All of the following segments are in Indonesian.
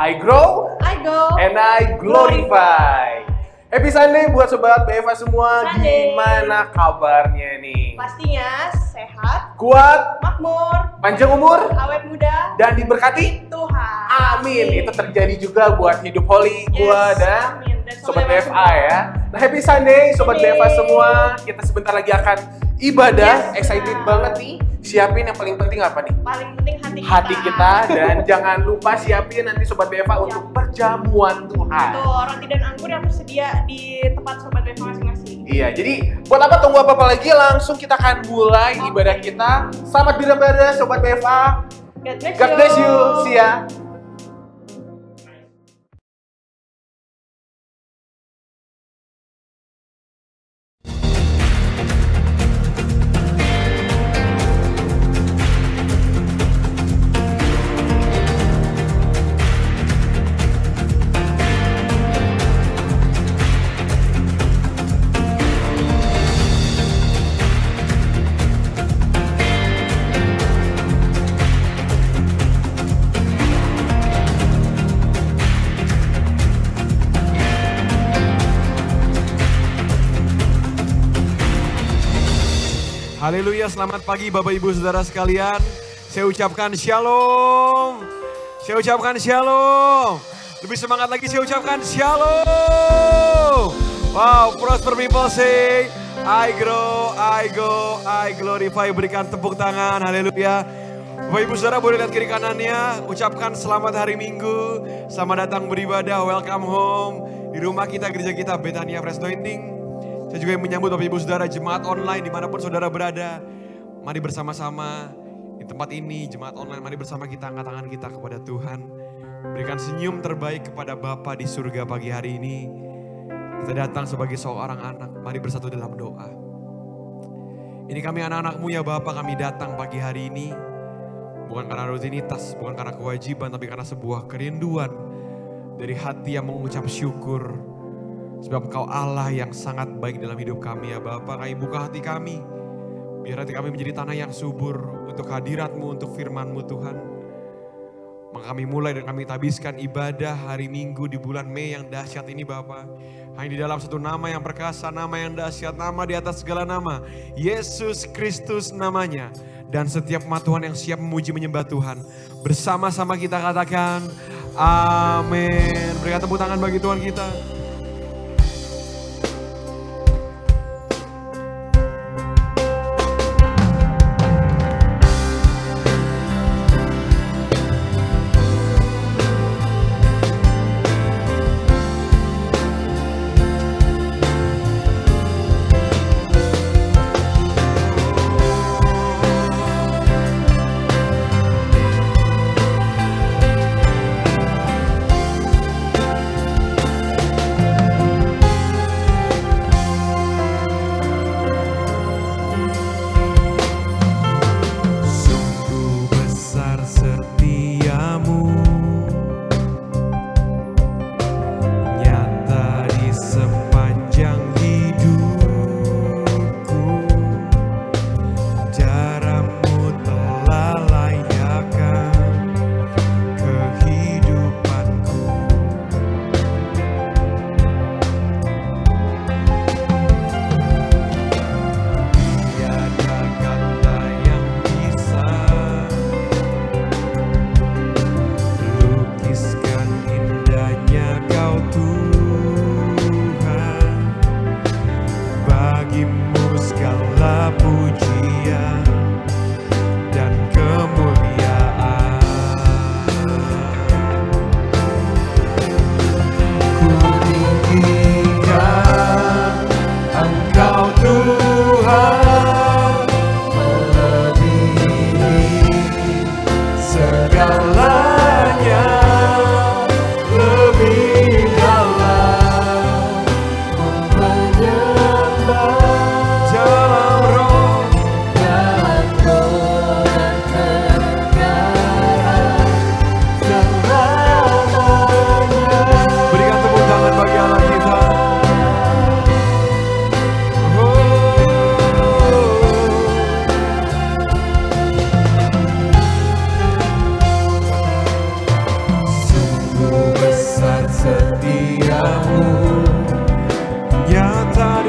I grow, I go, and I glorify. Happy Sunday buat Sobat BFA semua, Sunday. gimana kabarnya nih? Pastinya sehat, Kuat, makmur, panjang umur, awet muda, dan diberkati? Tuhan. Amin. Itu terjadi juga buat Hidup Holy, gua dan amin. Dan Sobat BFA BFA ya. Nah, Happy Sunday Sobat Sunday. BFA semua. Kita sebentar lagi akan ibadah. Yes, Excited benar. banget nih. Siapin yang paling penting apa nih? Paling penting Hati kita. Dan jangan lupa siapin nanti Sobat BFA untuk perjamuan Tuhan. Tuh, roti dan anggur yang tersedia di tempat Sobat BFA masing-masing. Iya, jadi buat apa tunggu apa lagi, langsung kita akan mulai ibadah kita. Selamat beribadah Sobat BFA. God bless you. See ya. Haleluya, selamat pagi Bapak Ibu Saudara sekalian. Saya ucapkan shalom. Saya ucapkan shalom. Lebih semangat lagi saya ucapkan shalom. Wow, prosper people say, I grow, I go, I glorify. Berikan tepuk tangan, haleluya. Bapak Ibu Saudara boleh lihat kiri kanannya. Ucapkan selamat hari Minggu. Selamat datang beribadah, welcome home. Di rumah kita, gereja kita, Bethania Fresh Anointing. Saya juga menyambut Bapak Ibu Saudara jemaat online dimanapun saudara berada. Mari bersama-sama di tempat ini jemaat online, mari bersama kita angkat tangan kita kepada Tuhan. Berikan senyum terbaik kepada Bapa di surga pagi hari ini. Kita datang sebagai seorang anak, mari bersatu dalam doa. Ini kami anak-anak-Mu ya Bapa, kami datang pagi hari ini. Bukan karena rutinitas, bukan karena kewajiban, tapi karena sebuah kerinduan dari hati yang mengucap syukur. Sebab Engkau Allah yang sangat baik dalam hidup kami ya Bapa. Kami buka hati kami. Biar hati kami menjadi tanah yang subur untuk hadirat-Mu, untuk firman-Mu Tuhan. Maka kami mulai dan kami habiskan ibadah hari Minggu di bulan Mei yang dahsyat ini Bapa. Hanya di dalam satu nama yang perkasa, nama yang dahsyat, nama di atas segala nama. Yesus Kristus namanya. Dan setiap umat Tuhan yang siap memuji menyembah Tuhan. Bersama-sama kita katakan amin. Berikan tepuk tangan bagi Tuhan kita.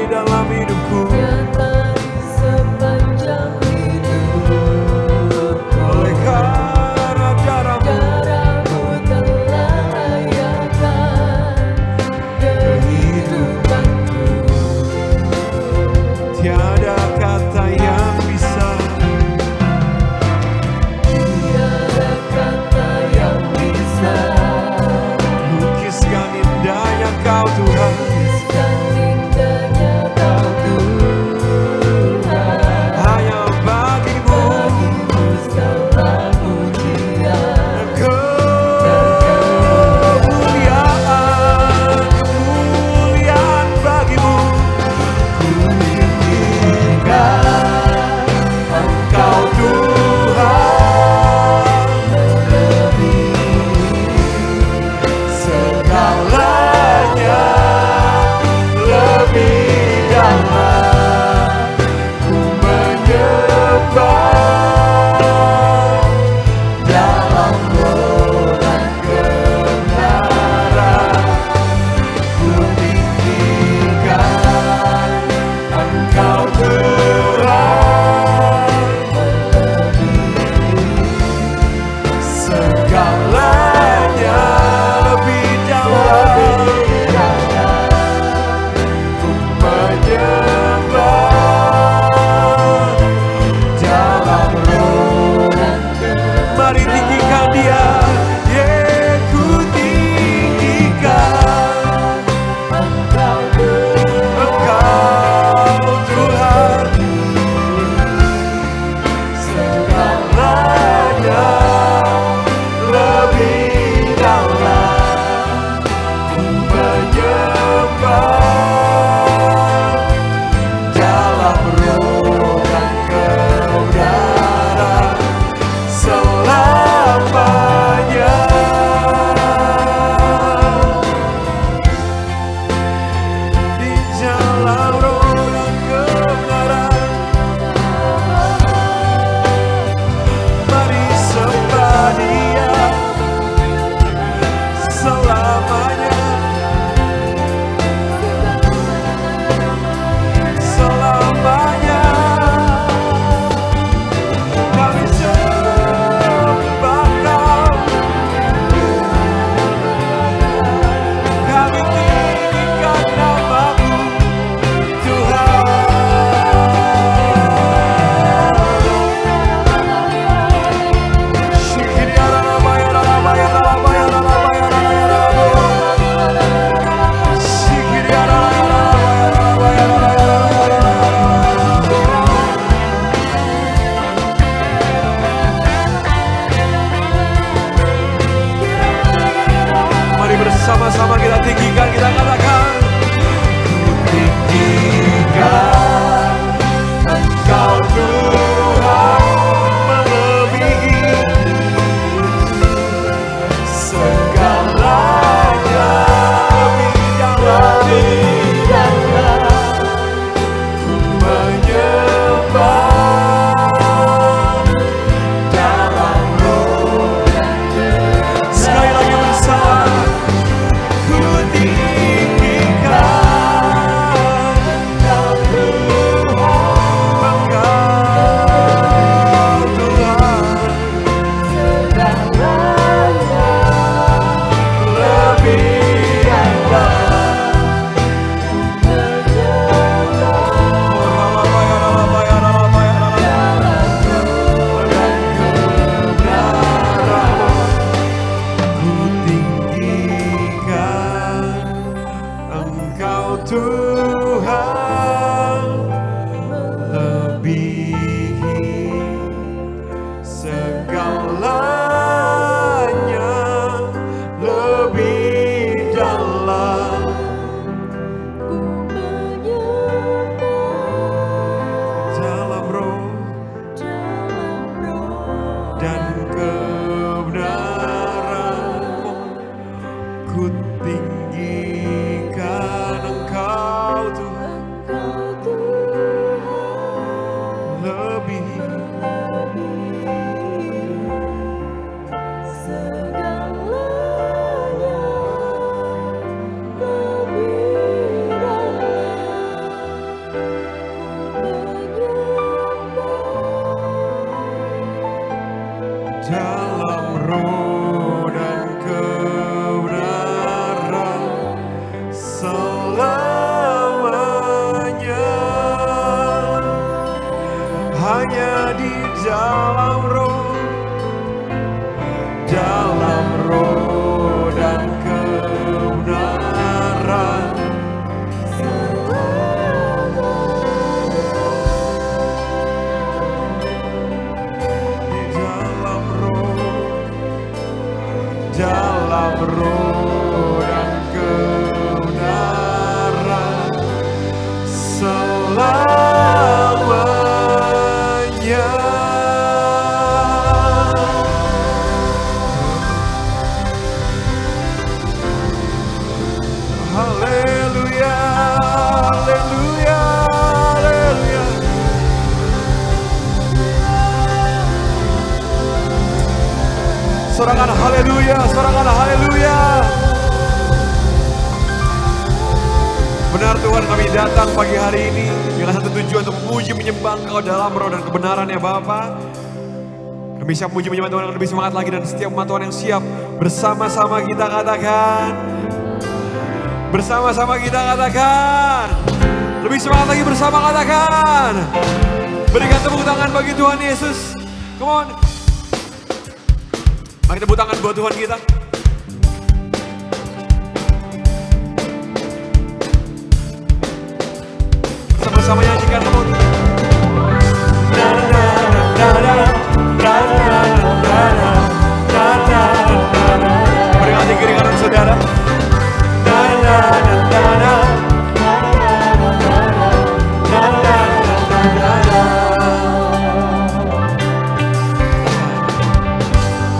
di dalam hidupku. nyata di sepanjang hidupku. Oleh karena darahmu Darahmu telah layakan kehidupanku. tiada kata yang bisa Tiada kata yang bisa lukiskan indahnya Kau Tuhan. lukiskan indahnya Kau Tuhan. di dalam roh dan kebenaran. Dalam roh dan kebenaran selamanya. Haleluya, haleluya, haleluya. Sorangan haleluya, sorangan haleluya. Benar Tuhan, kami datang pagi hari ini dengan satu tujuan untuk memuji menyembah Engkau dalam roh dan kebenaran ya Bapa. Kami siap memuji menyembah Tuhan, lebih semangat lagi, dan setiap umat Tuhan yang siap bersama-sama kita katakan. Bersama-sama kita katakan. Lebih semangat lagi bersama katakan. Berikan tepuk tangan bagi Tuhan Yesus. Come on. Mari tepuk tangan buat Tuhan kita. Sama-sama nyanyikan, come on. Berikan di kiri kanan saudara.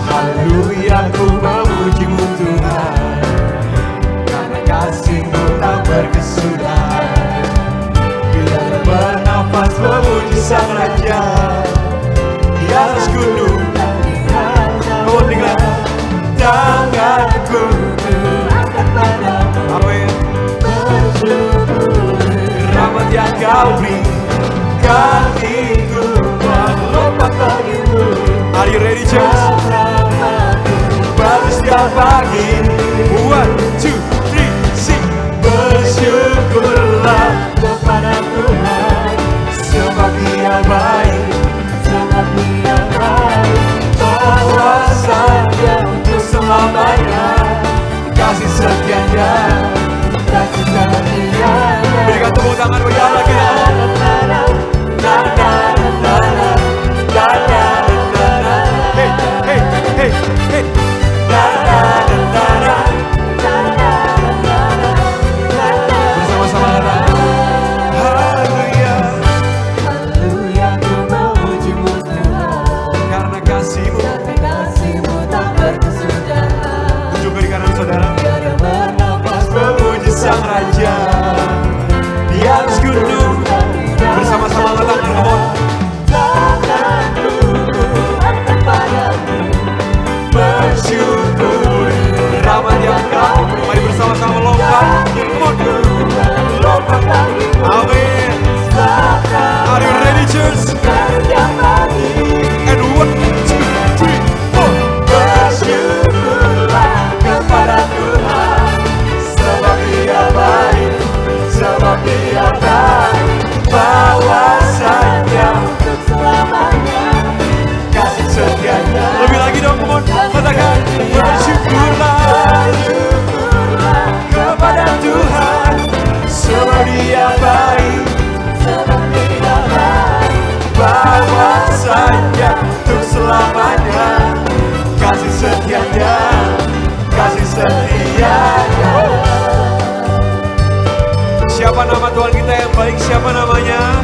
Haleluya, ku memuji-Mu Tuhan, karena kasih-Mu tak berkesudahan. Bila bernafas memuji Sang Raja di atas gunung, oh dengan tanganku angkat padamu. Amin. Rahmat yang Kau berikan hatiku melompat bagimu. Are you ready, church? Baru setiap pagi, 1, 2, 3, sing. Bersyukurlah kepada Tuhan, sebab Dia baik, sebab Dia baik. Kuasanya untuk selamanya, kasih setianya, kasih setianya. Berikan tepuk tangan bagi Allah kita. Hey, hey, hey, hey. Bersama-sama haleluya. Haleluya, ku memuji-Mu Tuhan, karena kasih-Mu tak berkesudahan. Tunjuk kiri kanan saudara. Biar bernafas memuji Sang Raja di atas gunung. Bersama-sama angkat tangan, come on. Bersyukuri rahmat yang Kau. Mari bersama-sama lompat. Lompat lagi. Amin. Are you ready, church? And 1, 2, 3, 4. Bersyukurlah kepada Tuhan, sebab Dia baik, sebab Dia baik. Bahwasanya untuk selamanya, kasih setianya. Lebih lagi dong, come on. Katakan bersyukurlah kepada Tuhan, sebab Dia baik, sebab Dia baik. Bahwasanya untuk selamanya, kasih setianya, kasih setianya. Siapa nama Tuhan kita yang baik? Siapa namanya?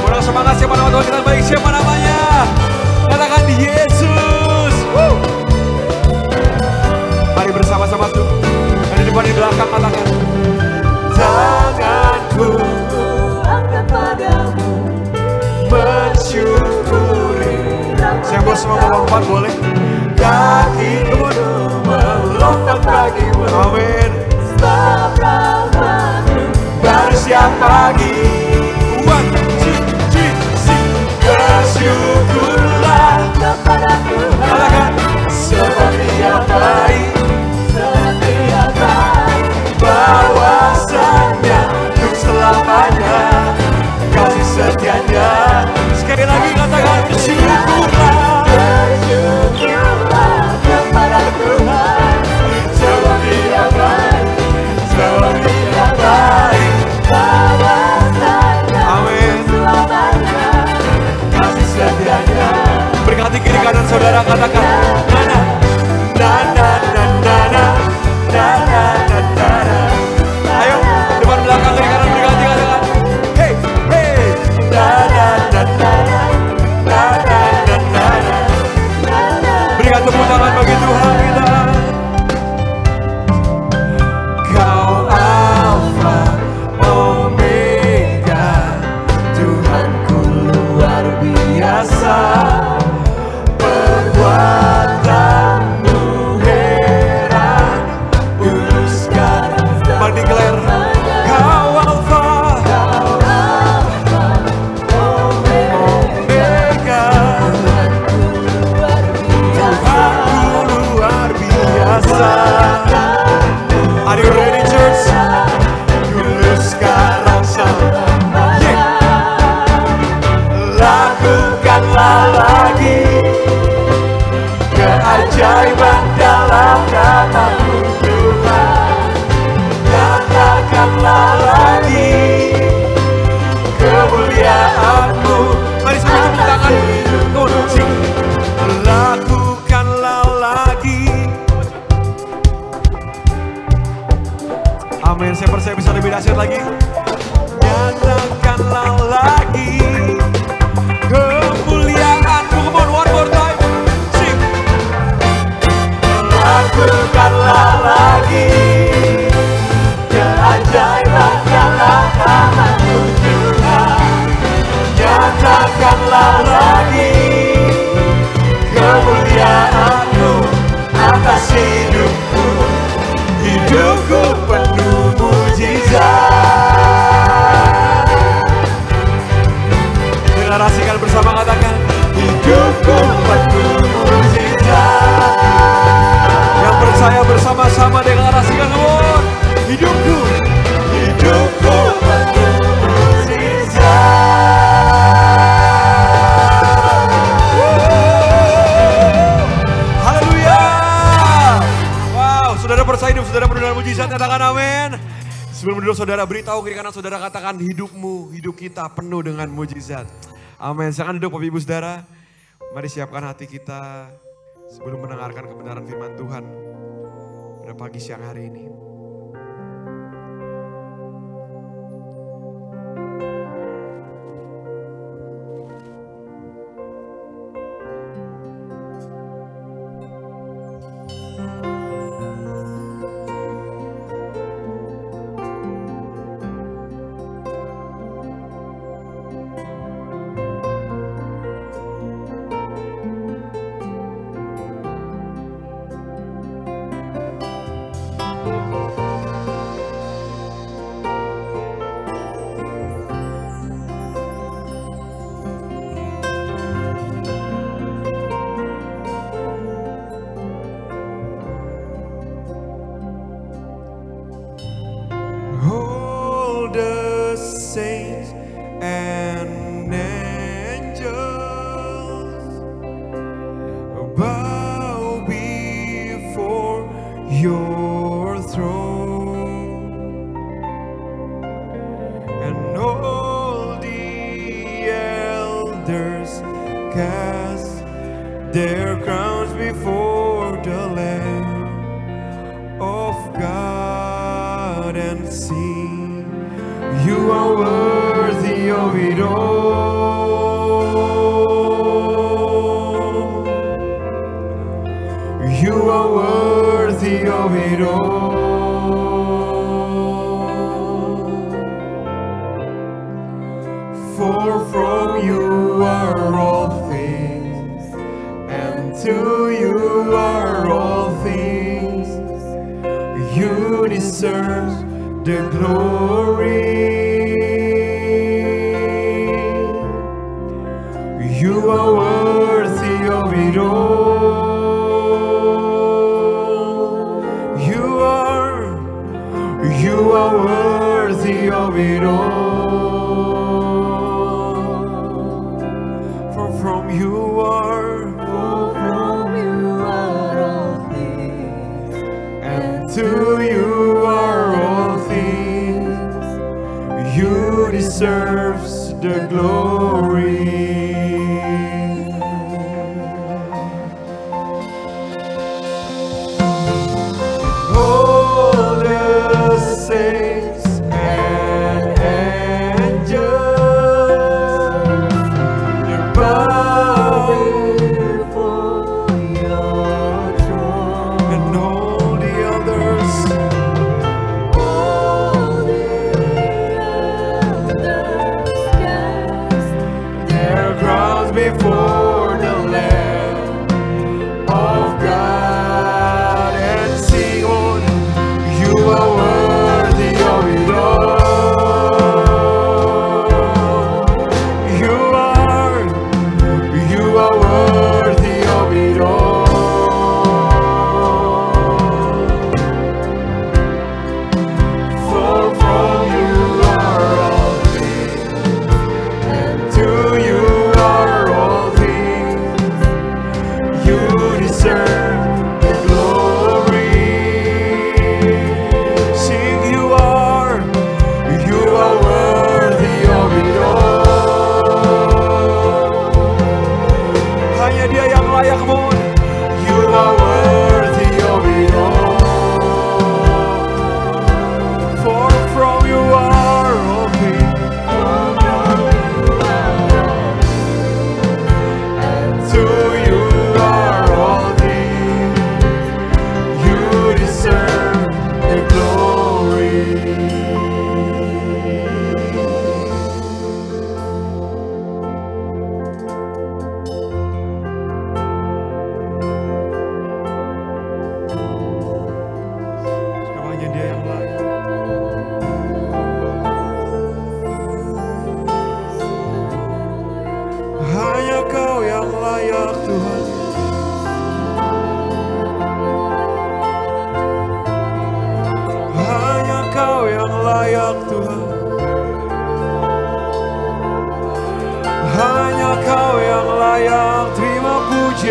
Kurang semangat, siapa nama Tuhan kita yang baik? Siapa namanya? Katakan Yesus. Mari bersama-sama tuh. Di depan, di belakang, katakan. Tanganku angkat padamu, bersyukuri. Saya mau semua melompat, boleh? Kakiku melompat bagimu. Amin. Baru siap pagi. 1, 2, 3, sing. Bersyukurlah kepada Tuhan, katakan. Sebab Dia baik, sebab Dia baik. Bahwasanya untuk selamanya, kasih setianya. Sekali lagi katakan. lagi. Nyatakanlah lagi kemuliaan-Mu. Come on, one more time. Sing. Lakukanlah lagi keajaiban dalam tangan-Mu Tuhan. Nyatakanlah lagi kemuliaan-Mu atas hidupku. Hidupku penuh mujizat. Deklarasikan bersama, katakan hidupku penuh mujizat. Yang percaya bersama-sama deklarasikan, Lord, hidupku penuh mujizat. Haleluya. Wow, saudara percaya hidup saudara penuh dengan mujizat, katakan amin. Sebelum duduk saudara, beritahu kiri kanan saudara, katakan hidupmu, hidup kita penuh dengan mujizat. Amin. Silakan duduk Bapak Ibu Saudara. Mari siapkan hati kita sebelum mendengarkan kebenaran firman Tuhan pada pagi siang hari ini.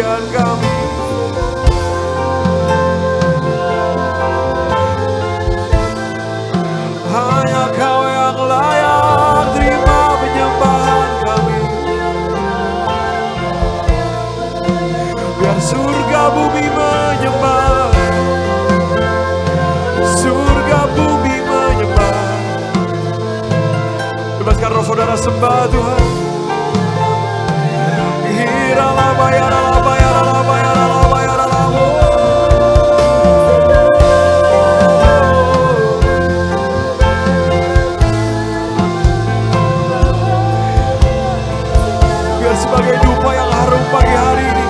kemuliaan kami. Hanya Kau yang layak terima penyembahan kami. Biar surga bumi menyembah, surga bumi menyembah. Bebaskan roh saudara sembah Tuhan. Biar sebagai dupa yang harum pagi hari ini.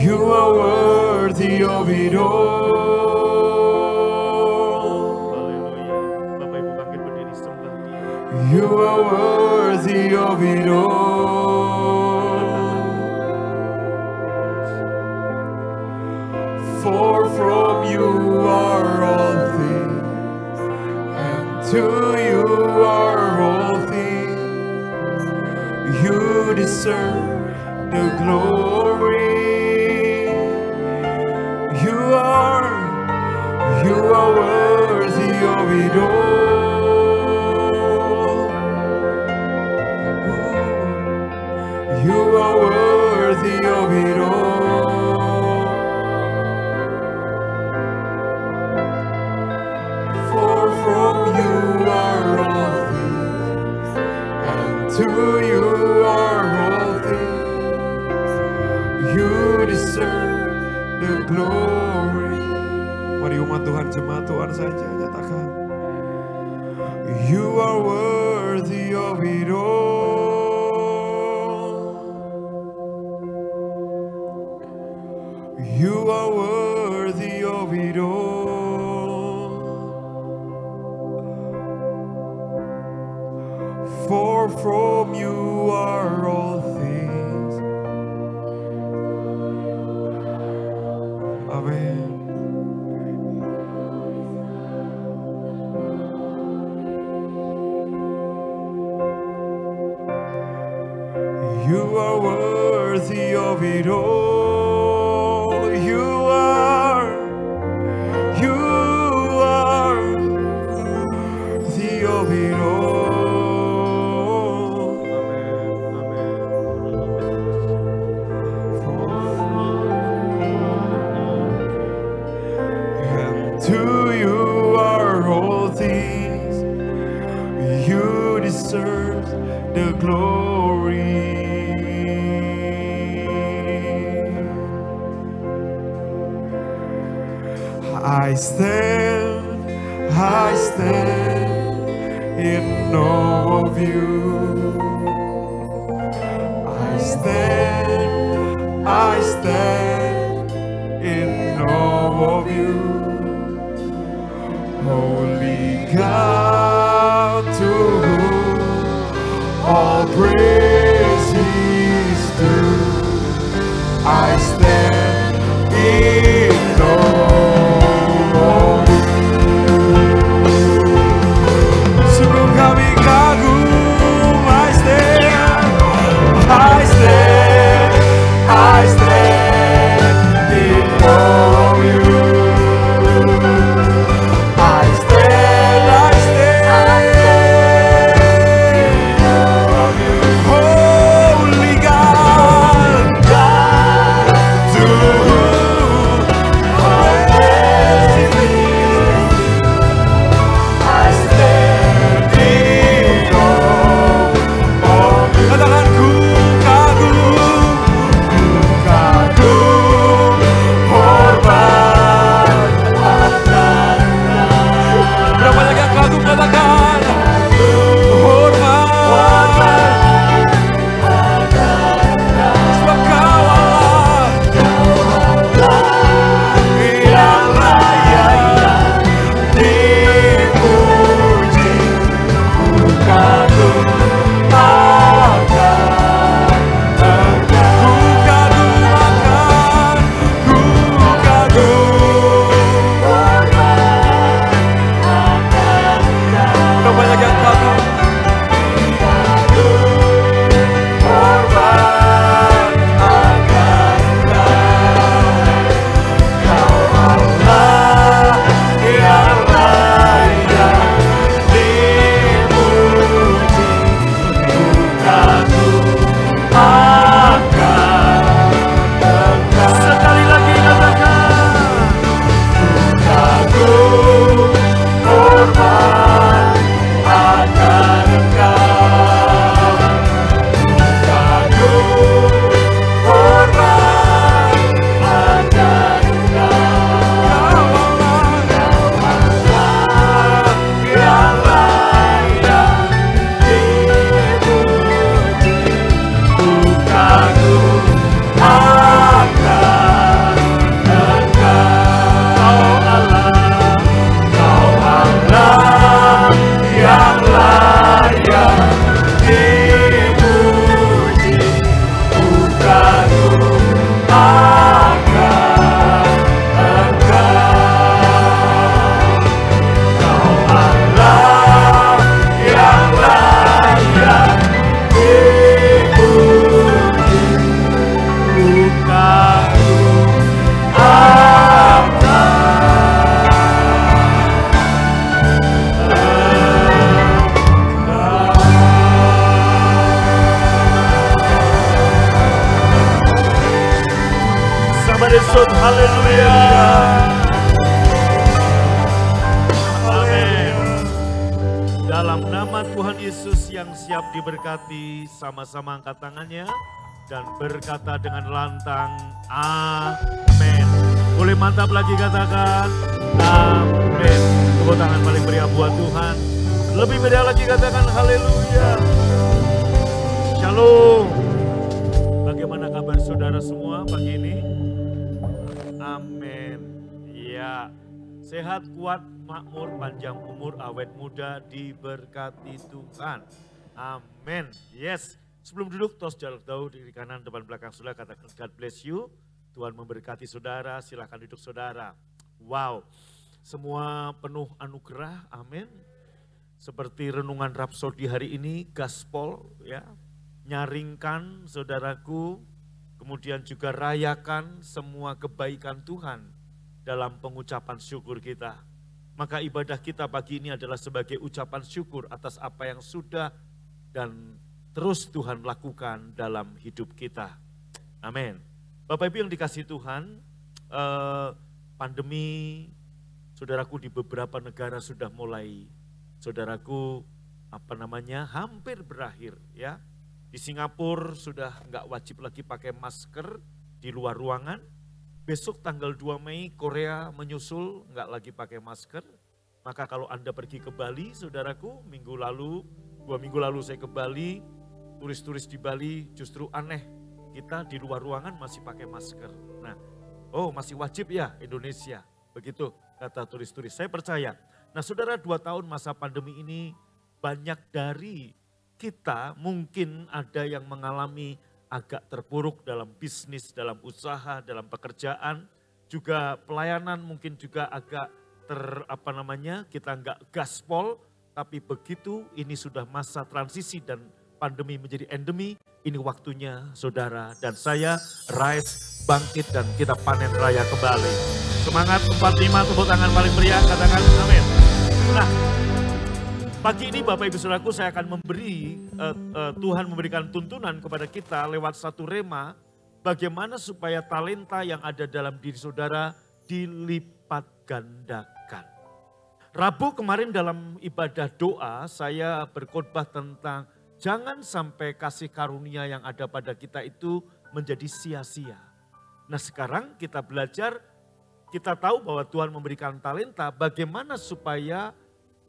You are worthy of it all. are worthy of it all. For from you are all things, and to you are all things. You deserve the glory. You are worthy of it all. You are worthy of it all. For from you are all things, and to you are all things. You deserve the glory. Mari umat Tuhan, jemaat Tuhan saja nyatakan. You are worthy of it all. You are worthy of it all. For from you are all things. Amen. You are worthy of it all. You are worthy of it all. And to you are all things. You deserve the glory. I stand in awe of you. I stand in awe of you. Holy God, to whom all praise is due. I stand in awe. I stand in awe of you. I stand in awe of you. Holy God, to Somebody shout haleluya. Amin. Dalam nama Tuhan Yesus yang siap diberkati, sama-sama angkat tangannya dan berkata dengan lantang, amin. Boleh mantap lagi katakan, amin. Tepuk tangan paling meriah buat Tuhan. Lebih meriah lagi katakan haleluya. Shalom. Bagaimana kabar saudara semua pagi ini? Amin. Ya, sehat, kuat, makmur, panjang umur, awet muda, diberkati Tuhan. Amin. Yes. Sebelum duduk, tos jarak jauh di kanan, depan, belakang saudara, katakan God bless you. Tuhan memberkati saudara, silahkan duduk saudara. Wow, semua penuh anugerah, amin. Seperti renungan Rapsodi hari ini, gaspol ya. Nyaringkan saudaraku, kemudian juga rayakan semua kebaikan Tuhan dalam pengucapan syukur kita. Maka ibadah kita pagi ini adalah sebagai ucapan syukur atas apa yang sudah dan terus Tuhan lakukan dalam hidup kita. Amin. Bapak Ibu yang dikasihi Tuhan, pandemi saudaraku di beberapa negara sudah mulai, saudaraku hampir berakhir ya. Di Singapura sudah nggak wajib lagi pakai masker di luar ruangan. Besok tanggal 2 Mei Korea menyusul nggak lagi pakai masker. Maka kalau Anda pergi ke Bali, saudaraku, 2 minggu lalu saya ke Bali, turis-turis di Bali justru aneh, kita di luar ruangan masih pakai masker. Nah, masih wajib ya Indonesia, begitu kata turis-turis. Saya percaya. Nah saudara, 2 tahun masa pandemi ini banyak dari kita mungkin ada yang mengalami agak terpuruk dalam bisnis, dalam usaha, dalam pekerjaan, juga pelayanan mungkin juga agak kita nggak gaspol, tapi begitu ini sudah masa transisi dan pandemi menjadi endemi, ini waktunya saudara dan saya rise, bangkit dan kita panen raya kembali. Semangat 45, tepuk tangan paling meriah, katakan amin. Nah, pagi ini Bapak Ibu Saudaraku saya akan memberi, Tuhan memberikan tuntunan kepada kita lewat satu rema, bagaimana supaya talenta yang ada dalam diri saudara dilipat gandakan. Rabu kemarin dalam ibadah doa saya berkhotbah tentang jangan sampai kasih karunia yang ada pada kita itu menjadi sia-sia. Nah sekarang kita belajar, kita tahu bahwa Tuhan memberikan talenta, bagaimana supaya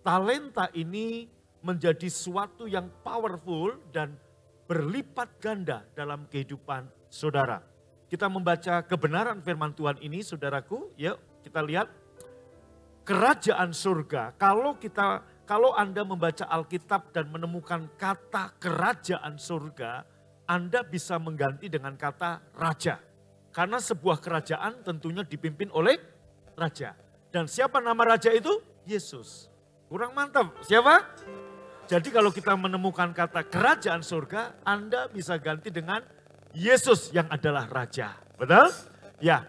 talenta ini menjadi suatu yang powerful dan berlipat ganda dalam kehidupan saudara. Kita membaca kebenaran firman Tuhan ini saudaraku, yuk kita lihat. Kerajaan surga, kalau Anda membaca Alkitab dan menemukan kata kerajaan surga, Anda bisa mengganti dengan kata raja. Karena sebuah kerajaan tentunya dipimpin oleh raja. Dan siapa nama raja itu? Yesus. Kurang mantap, siapa? Jadi kalau kita menemukan kata kerajaan surga, Anda bisa ganti dengan Yesus yang adalah raja. Betul? Ya.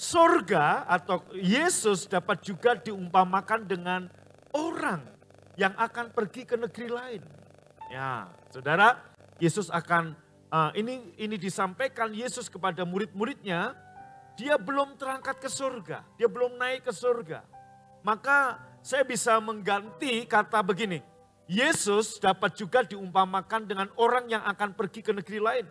Surga atau Yesus dapat juga diumpamakan dengan orang yang akan pergi ke negeri lain. Ya, saudara, Yesus akan, ini disampaikan Yesus kepada murid-muridnya, dia belum terangkat ke surga, dia belum naik ke surga. Maka saya bisa mengganti kata begini, Yesus dapat juga diumpamakan dengan orang yang akan pergi ke negeri lain.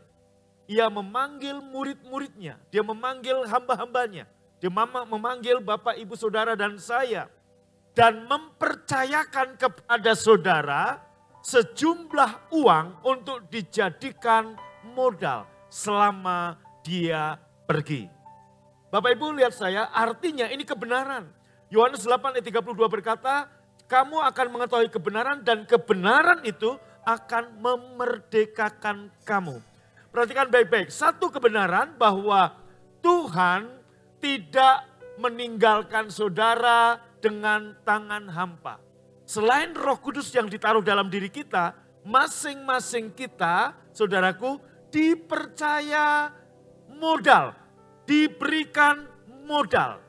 Ia memanggil murid-muridnya, dia memanggil hamba-hambanya, dia memanggil Bapak, Ibu, Saudara dan saya. Dan mempercayakan kepada saudara sejumlah uang untuk dijadikan modal selama dia pergi. Bapak Ibu lihat saya, artinya ini kebenaran. Yohanes 8 ayat 32 berkata, kamu akan mengetahui kebenaran dan kebenaran itu akan memerdekakan kamu. Perhatikan baik-baik, satu kebenaran bahwa Tuhan tidak meninggalkan saudara dengan tangan hampa. Selain Roh Kudus yang ditaruh dalam diri kita, masing-masing kita, saudaraku, dipercaya modal, diberikan modal.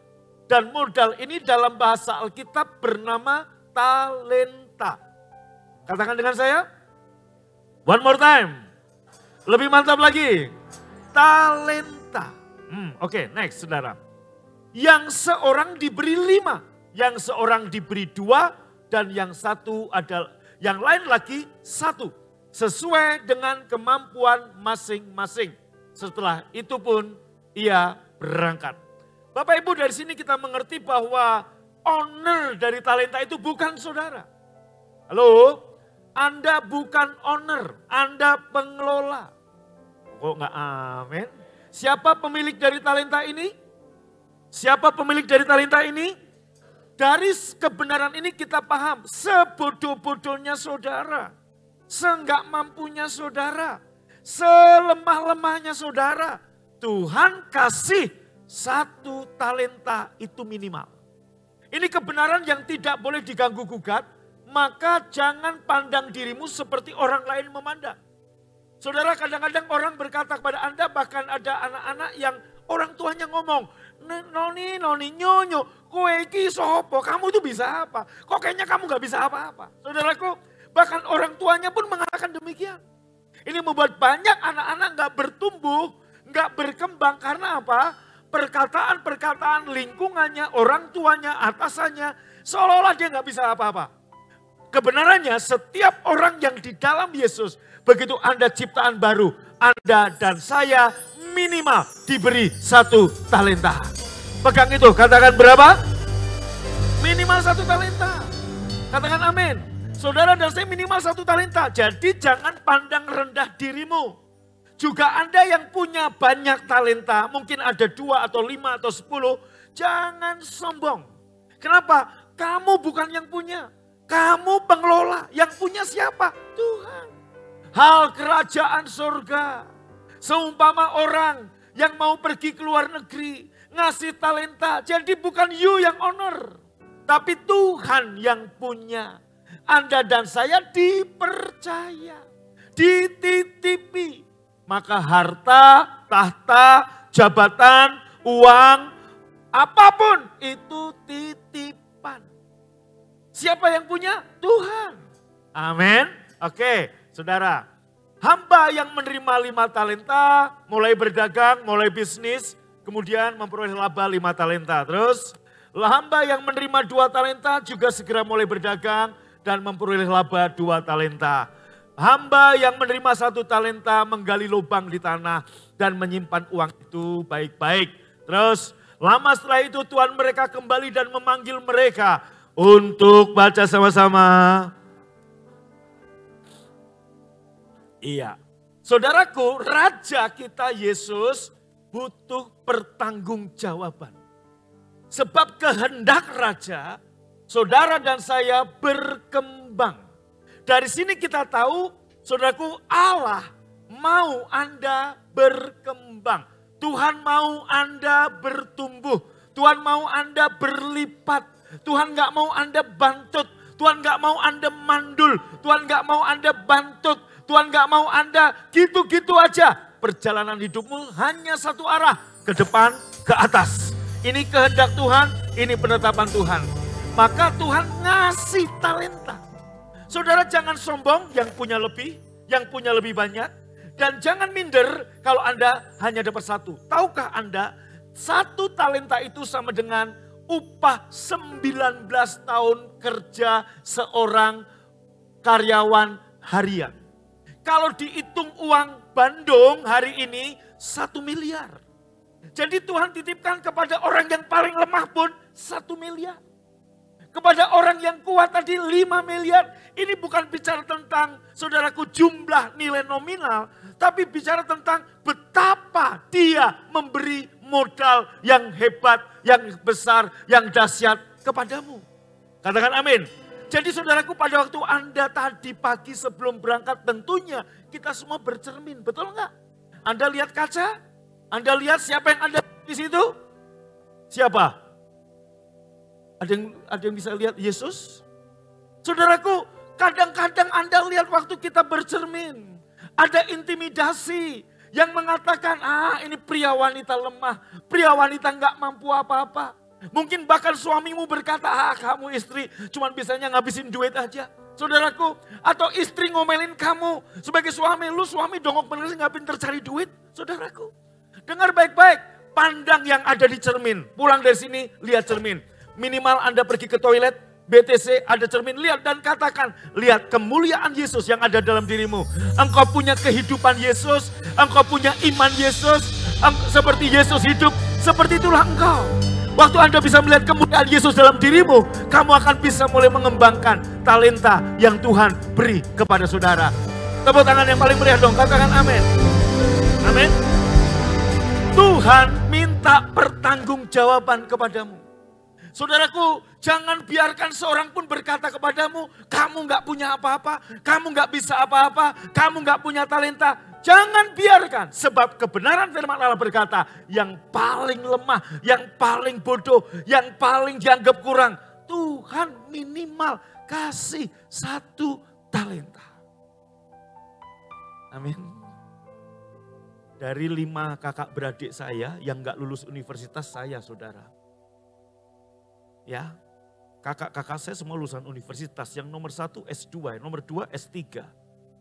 Dan modal ini dalam bahasa Alkitab bernama talenta. Katakan dengan saya, one more time. Lebih mantap lagi, talenta. Oke, next saudara. Yang seorang diberi 5, yang seorang diberi 2, dan yang lain lagi 1. Sesuai dengan kemampuan masing-masing. Setelah itu pun ia berangkat. Bapak Ibu, dari sini kita mengerti bahwa owner dari talenta itu bukan saudara. Halo? Anda bukan owner, Anda pengelola. Kok nggak amin? Siapa pemilik dari talenta ini? Siapa pemilik dari talenta ini? Dari kebenaran ini kita paham, sebodoh-bodohnya saudara, seenggak mampunya saudara, selemah-lemahnya saudara, Tuhan kasih 1 talenta itu minimal. Ini kebenaran yang tidak boleh diganggu gugat, maka jangan pandang dirimu seperti orang lain memandang. Saudara, kadang-kadang orang berkata kepada Anda, bahkan ada anak-anak yang orang tuanya ngomong, Noni, nyonyo, kowe iki sopo, kamu itu bisa apa? Kok kayaknya kamu gak bisa apa-apa? Saudaraku, bahkan orang tuanya pun mengatakan demikian. Ini membuat banyak anak-anak gak bertumbuh, gak berkembang, karena apa? Perkataan-perkataan lingkungannya, orang tuanya, atasannya, seolah-olah dia gak bisa apa-apa. Kebenarannya setiap orang yang di dalam Yesus, begitu Anda ciptaan baru, Anda dan saya minimal diberi 1 talenta. Pegang itu, katakan berapa? Minimal 1 talenta. Katakan amin. Saudara dan saya minimal 1 talenta. Jadi jangan pandang rendah dirimu. Juga Anda yang punya banyak talenta, mungkin ada 2 atau 5 atau 10, jangan sombong. Kenapa? Kamu bukan yang punya. Kamu pengelola, yang punya siapa? Tuhan. Hal kerajaan surga. Seumpama orang yang mau pergi ke luar negeri, ngasih talenta. Jadi bukan you yang owner, tapi Tuhan yang punya. Anda dan saya dipercaya, dititipi. Maka harta, tahta, jabatan, uang, apapun itu titipan. Siapa yang punya? Tuhan. Amin. Oke, saudara. Hamba yang menerima 5 talenta, mulai berdagang, mulai bisnis, kemudian memperoleh laba 5 talenta. Terus, hamba yang menerima 2 talenta juga segera mulai berdagang dan memperoleh laba 2 talenta. Hamba yang menerima 1 talenta menggali lubang di tanah dan menyimpan uang itu baik-baik. Terus, lama setelah itu Tuhan mereka kembali dan memanggil mereka untuk baca sama-sama. Iya. Saudaraku, Raja kita Yesus butuh pertanggungjawaban. Sebab kehendak Raja, saudara dan saya berkembang. Dari sini kita tahu, saudaraku, Allah mau Anda berkembang. Tuhan mau Anda bertumbuh. Tuhan mau Anda berlipat. Tuhan gak mau Anda bantut. Tuhan gak mau Anda mandul. Tuhan gak mau Anda bantut. Tuhan gak mau Anda gitu-gitu aja. Perjalanan hidupmu hanya satu arah. Ke depan, ke atas. Ini kehendak Tuhan, ini penetapan Tuhan. Maka Tuhan ngasih talenta. Saudara jangan sombong yang punya lebih, yang punya lebih banyak. Dan jangan minder kalau Anda hanya dapat 1. Tahukah Anda 1 talenta itu sama dengan upah 19 tahun kerja seorang karyawan harian. Kalau dihitung uang Bandung hari ini 1 miliar. Jadi Tuhan titipkan kepada orang yang paling lemah pun 1 miliar. Kepada orang yang kuat tadi 5 miliar. Ini bukan bicara tentang saudaraku jumlah nilai nominal. Tapi bicara tentang betapa dia memberi modal yang hebat, yang besar, yang dahsyat kepadamu. Katakan amin. Jadi saudaraku pada waktu Anda tadi pagi sebelum berangkat tentunya kita semua bercermin, betul enggak? Anda lihat kaca? Anda lihat siapa yang ada di situ? Siapa? Ada yang bisa lihat Yesus? Saudaraku, kadang-kadang Anda lihat waktu kita bercermin, ada intimidasi yang mengatakan, ini pria wanita lemah, pria wanita enggak mampu apa-apa. Mungkin bahkan suamimu berkata, kamu istri cuman bisanya ngabisin duit aja. Saudaraku, atau istri ngomelin kamu sebagai suami, lu suami dongok bener sih nggak pinter cari duit. Saudaraku, dengar baik-baik, pandang yang ada di cermin. Pulang dari sini, lihat cermin. Minimal Anda pergi ke toilet, BTC ada cermin, lihat dan katakan, lihat kemuliaan Yesus yang ada dalam dirimu. Engkau punya kehidupan Yesus, engkau punya iman Yesus, seperti Yesus hidup, seperti itulah engkau. Waktu Anda bisa melihat kemuliaan Yesus dalam dirimu, kamu akan bisa mulai mengembangkan talenta yang Tuhan beri kepada saudara. Tepuk tangan yang paling meriah dong, katakan amin. Amin. Tuhan minta pertanggungjawaban kepadamu. Saudaraku, jangan biarkan seorang pun berkata kepadamu, kamu gak punya apa-apa, kamu gak bisa apa-apa, kamu gak punya talenta. Jangan biarkan, sebab kebenaran firman Allah berkata, yang paling lemah, yang paling bodoh, yang paling dianggap kurang, Tuhan minimal kasih 1 talenta. Amin. Dari 5 kakak beradik saya yang gak lulus universitas, saya saudara. Ya, kakak-kakak saya semua lulusan universitas. Yang nomor 1 S2, nomor 2 S3,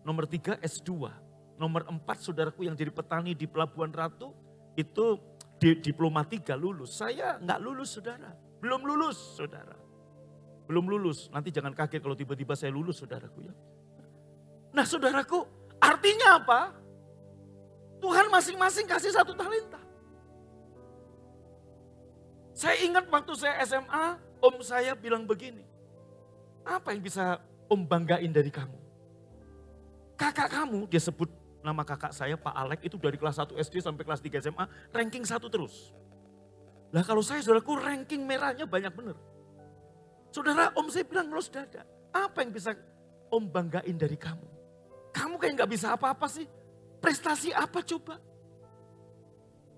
nomor 3 S2. Nomor 4 saudaraku yang jadi petani di Pelabuhan Ratu, itu diploma 3 lulus. Saya nggak lulus saudara, belum lulus saudara. Belum lulus, nanti jangan kaget kalau tiba-tiba saya lulus saudaraku ya. Nah saudaraku, artinya apa? Tuhan masing-masing kasih 1 talenta. Saya ingat waktu saya SMA, om saya bilang begini, apa yang bisa om banggain dari kamu? Kakak kamu, dia sebut nama kakak saya Pak Alek, itu dari kelas 1 SD sampai kelas 3 SMA, ranking 1 terus. Lah kalau saya saudaraku ranking merahnya banyak bener. Saudara, om saya bilang ngelus dada, apa yang bisa om banggain dari kamu? Kamu kayak gak bisa apa-apa sih, prestasi apa coba?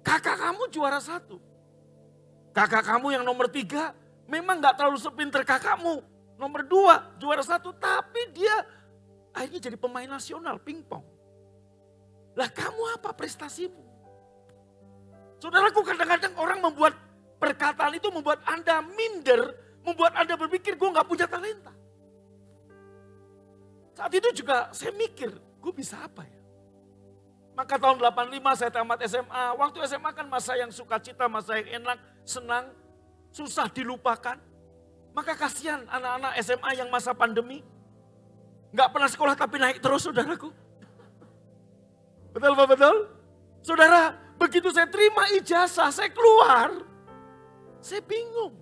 Kakak kamu juara 1. Kakak kamu yang nomor 3 memang gak terlalu sepinter kakakmu. Nomor 2 juara 1 tapi dia akhirnya jadi pemain nasional pingpong. Lah kamu apa prestasimu? Saudaraku, kadang-kadang orang membuat perkataan itu membuat Anda minder, membuat Anda berpikir gue gak punya talenta. Saat itu juga saya mikir, gue bisa apa ya? Maka tahun 85 saya tamat SMA. Waktu SMA kan masa yang sukacita, masa yang enak, senang, susah dilupakan. Maka kasihan anak-anak SMA yang masa pandemi. Gak pernah sekolah tapi naik terus saudaraku. Betul Pak, betul? Saudara, begitu saya terima ijazah, saya keluar. Saya bingung.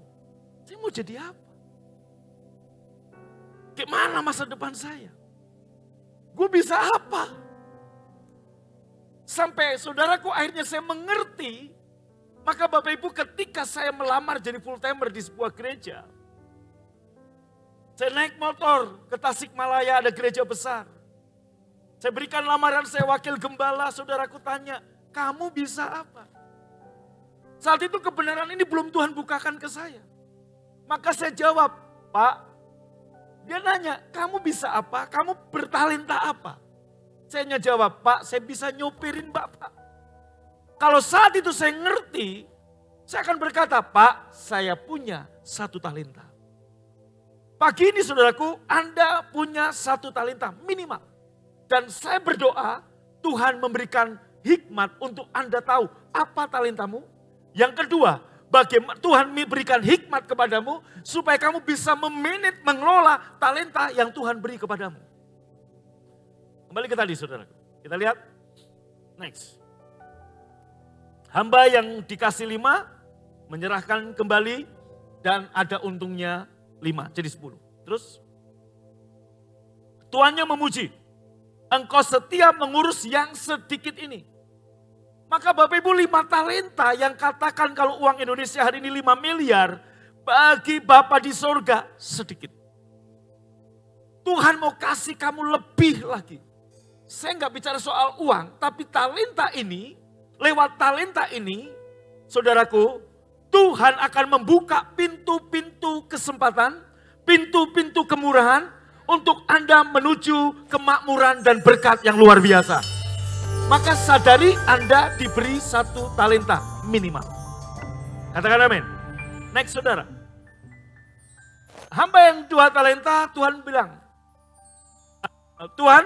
Saya mau jadi apa? Gimana masa depan saya? Gue bisa apa? Sampai saudaraku akhirnya saya mengerti, maka Bapak Ibu ketika saya melamar jadi full timer di sebuah gereja. Saya naik motor ke Tasikmalaya, ada gereja besar. Saya berikan lamaran, saya wakil gembala, saudaraku tanya, kamu bisa apa? Saat itu kebenaran ini belum Tuhan bukakan ke saya. Maka saya jawab, Pak, dia nanya, kamu bisa apa? Kamu bertalenta apa? Saya jawab, Pak, saya bisa nyopirin Bapak. Kalau saat itu saya ngerti, saya akan berkata, Pak, saya punya 1 talenta. Pagi ini saudaraku, Anda punya 1 talenta minimal. Dan saya berdoa, Tuhan memberikan hikmat untuk Anda tahu apa talentamu. Yang kedua, bagaimana Tuhan memberikan hikmat kepadamu supaya kamu bisa memanage, mengelola talenta yang Tuhan beri kepadamu. Kembali ke tadi saudaraku. Kita lihat. Next. Hamba yang dikasih 5 menyerahkan kembali dan ada untungnya 5 jadi 10. Terus. Tuannya memuji. Engkau setia mengurus yang sedikit ini. Maka Bapak Ibu 5 talenta yang katakan kalau uang Indonesia hari ini 5 miliar. Bagi Bapa di sorga sedikit. Tuhan mau kasih kamu lebih lagi. Saya nggak bicara soal uang, tapi talenta ini, lewat talenta ini, saudaraku, Tuhan akan membuka pintu-pintu kesempatan, pintu-pintu kemurahan, untuk Anda menuju kemakmuran dan berkat yang luar biasa. Maka sadari Anda diberi 1 talenta minimal. Katakan amin. Next saudara. Hamba yang 2 talenta, Tuhan bilang, Tuhan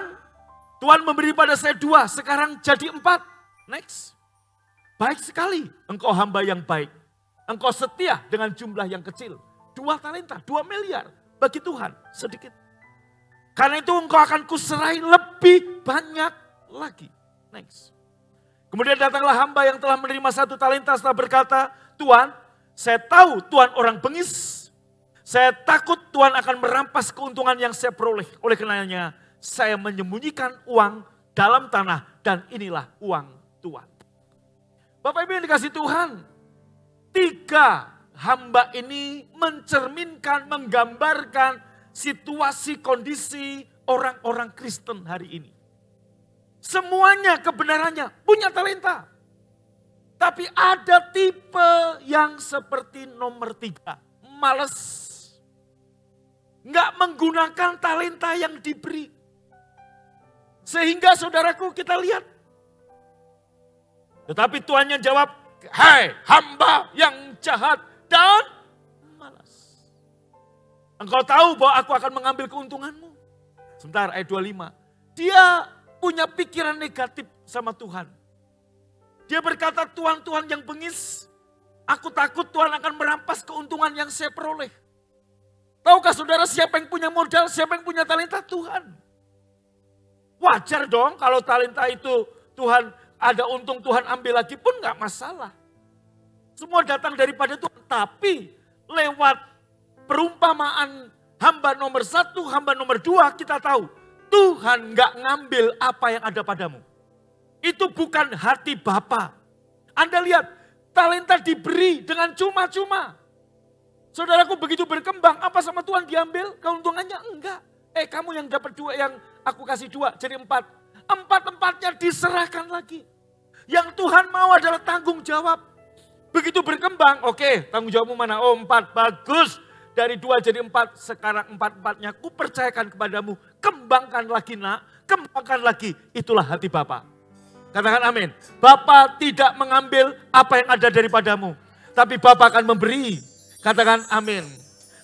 memberi pada saya 2, sekarang jadi 4. Next. baik sekali engkau hamba yang baik. Engkau setia dengan jumlah yang kecil. 2 talenta, 2 miliar bagi Tuhan sedikit. Karena itu engkau akan kuserai lebih banyak lagi. Next. Kemudian datanglah hamba yang telah menerima 1 talenta setelah berkata, Tuhan, saya tahu Tuhan orang bengis. Saya takut Tuhan akan merampas keuntungan yang saya peroleh. Oleh karenanya saya menyembunyikan uang dalam tanah dan inilah uang Tuhan. Bapak Ibu yang dikasih Tuhan, 3 hamba ini mencerminkan, menggambarkan situasi kondisi orang-orang Kristen hari ini. Semuanya kebenarannya punya talenta. Tapi ada tipe yang seperti nomor 3, malas. Nggak menggunakan talenta yang diberi. Sehingga saudaraku kita lihat. Tetapi Tuhannya jawab, hai hamba yang jahat dan malas. Engkau tahu bahwa aku akan mengambil keuntunganmu. Sebentar, ayat 25. Dia punya pikiran negatif sama Tuhan. Dia berkata, Tuhan yang bengis. Aku takut Tuhan akan merampas keuntungan yang saya peroleh. Tahukah saudara siapa yang punya modal, siapa yang punya talenta? Tuhan. Wajar dong kalau talenta itu Tuhan ada untung, Tuhan ambil lagi pun gak masalah. Semua datang daripada Tuhan. Tapi lewat perumpamaan hamba nomor 1, hamba nomor 2 kita tahu. Tuhan gak ngambil apa yang ada padamu. Itu bukan hati Bapa. Anda lihat talenta diberi dengan cuma-cuma. Saudaraku begitu berkembang, apa sama Tuhan diambil keuntungannya? Enggak. Kamu yang dapat 2, yang aku kasih 2 jadi 4. 4-4-nya diserahkan lagi. Yang Tuhan mau adalah tanggung jawab. Begitu berkembang, oke, tanggung jawabmu mana? Oh 4, bagus. Dari 2 jadi 4, sekarang 4-4-nya ku percayakan kepadamu. Kembangkan lagi nak, kembangkan lagi. Itulah hati Bapa. Katakan amin. Bapa tidak mengambil apa yang ada daripadamu. Tapi Bapa akan memberi. Katakan amin.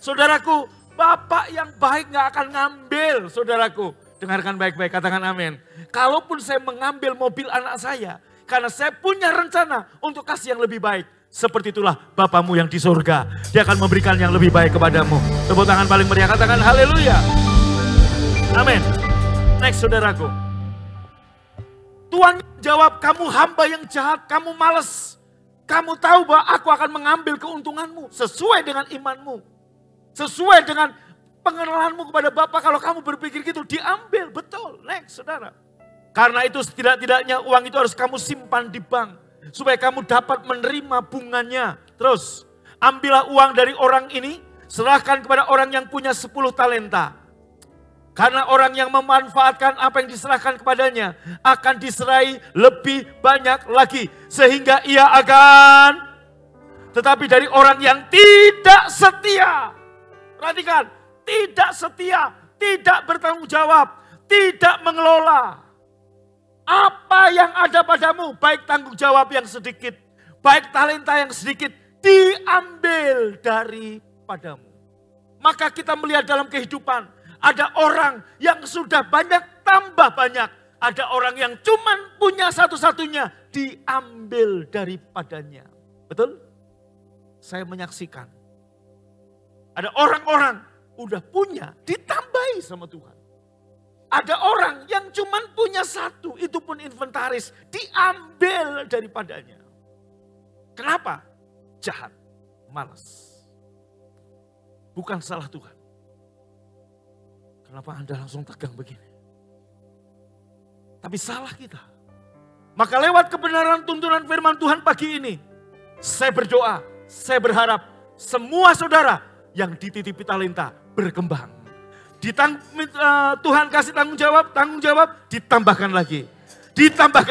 Saudaraku, Bapak yang baik gak akan ngambil, saudaraku. Dengarkan baik-baik, katakan amin. Kalaupun saya mengambil mobil anak saya, karena saya punya rencana untuk kasih yang lebih baik. Seperti itulah Bapamu yang di surga. Dia akan memberikan yang lebih baik kepadamu. Tepuk tangan paling meriah, katakan haleluya. Amin. Next saudaraku. Tuhan jawab, kamu hamba yang jahat, kamu malas. Kamu tahu bahwa aku akan mengambil keuntunganmu sesuai dengan imanmu. Sesuai dengan pengenalanmu kepada Bapa. Kalau kamu berpikir gitu, diambil. Betul, next saudara. Karena itu setidak-tidaknya uang itu harus kamu simpan di bank. Supaya kamu dapat menerima bunganya. Terus, ambillah uang dari orang ini, serahkan kepada orang yang punya 10 talenta. Karena orang yang memanfaatkan apa yang diserahkan kepadanya akan diserai lebih banyak lagi. Sehingga ia akan, tetapi dari orang yang tidak setia. Perhatikan, tidak setia, tidak bertanggung jawab, tidak mengelola. Apa yang ada padamu, baik tanggung jawab yang sedikit, baik talenta yang sedikit, diambil daripadamu. Maka kita melihat dalam kehidupan, ada orang yang sudah banyak tambah banyak. Ada orang yang cuman punya satu-satunya, diambil daripadanya. Betul? Saya menyaksikan. Ada orang-orang udah punya, ditambahi sama Tuhan. Ada orang yang cuman punya 1, itu pun inventaris, diambil daripadanya. Kenapa? Jahat, malas. Bukan salah Tuhan. Kenapa Anda langsung tegang begini? Tapi salah kita. Maka lewat kebenaran tuntunan firman Tuhan pagi ini, saya berdoa, saya berharap semua saudara yang dititipi talenta berkembang. Tuhan kasih tanggung jawab, ditambahkan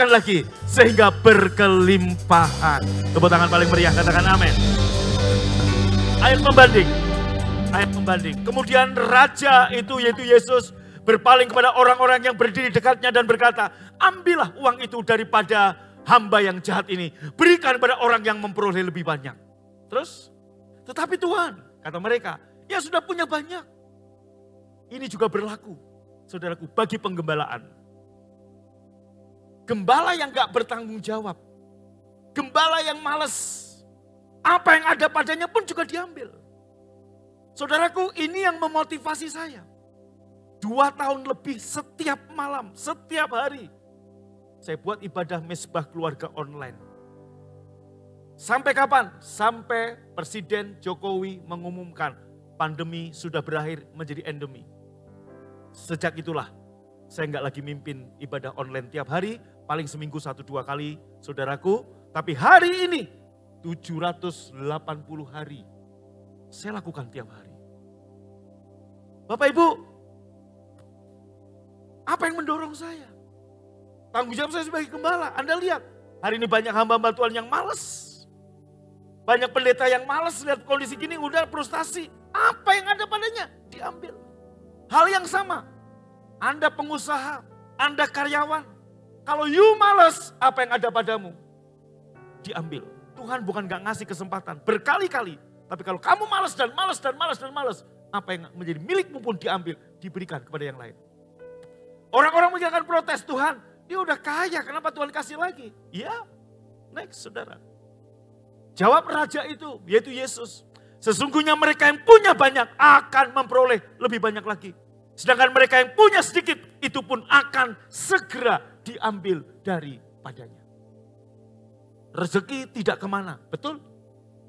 lagi, sehingga berkelimpahan. Tepuk tangan paling meriah, katakan amin. Ayat membanding. Kemudian raja itu, yaitu Yesus, berpaling kepada orang-orang yang berdiri dekatnya dan berkata, ambillah uang itu daripada hamba yang jahat ini, berikan pada orang yang memperoleh lebih banyak. Terus, tetapi Tuhan, kata mereka, ya sudah punya banyak. Ini juga berlaku, saudaraku, bagi penggembalaan. Gembala yang gak bertanggung jawab. Gembala yang malas. Apa yang ada padanya pun juga diambil. Saudaraku, ini yang memotivasi saya. 2 tahun lebih setiap malam, setiap hari. Saya buat ibadah mesbah keluarga online. Sampai kapan? Sampai Presiden Jokowi mengumumkan pandemi sudah berakhir menjadi endemi. Sejak itulah saya nggak lagi mimpin ibadah online tiap hari, paling seminggu 1-2 kali, saudaraku. Tapi hari ini 780 hari saya lakukan tiap hari. Bapak Ibu, apa yang mendorong saya? Tanggung jawab saya sebagai gembala. Anda lihat, hari ini banyak hamba-hamba Tuhan yang malas. Banyak pendeta yang malas lihat kondisi gini, udah frustasi. Apa yang ada padanya? Diambil. Hal yang sama, Anda pengusaha, Anda karyawan. Kalau you malas, apa yang ada padamu? Diambil. Tuhan bukan gak ngasih kesempatan, berkali-kali. Tapi kalau kamu malas dan malas dan malas dan malas, apa yang menjadi milikmu pun diambil, diberikan kepada yang lain. Orang-orang mungkin akan protes, Tuhan, dia udah kaya, kenapa Tuhan kasih lagi? Ya, next saudara. Jawab raja itu, yaitu Yesus. Sesungguhnya mereka yang punya banyak akan memperoleh lebih banyak lagi. Sedangkan mereka yang punya sedikit, itu pun akan segera diambil daripadanya. Rezeki tidak kemana, betul?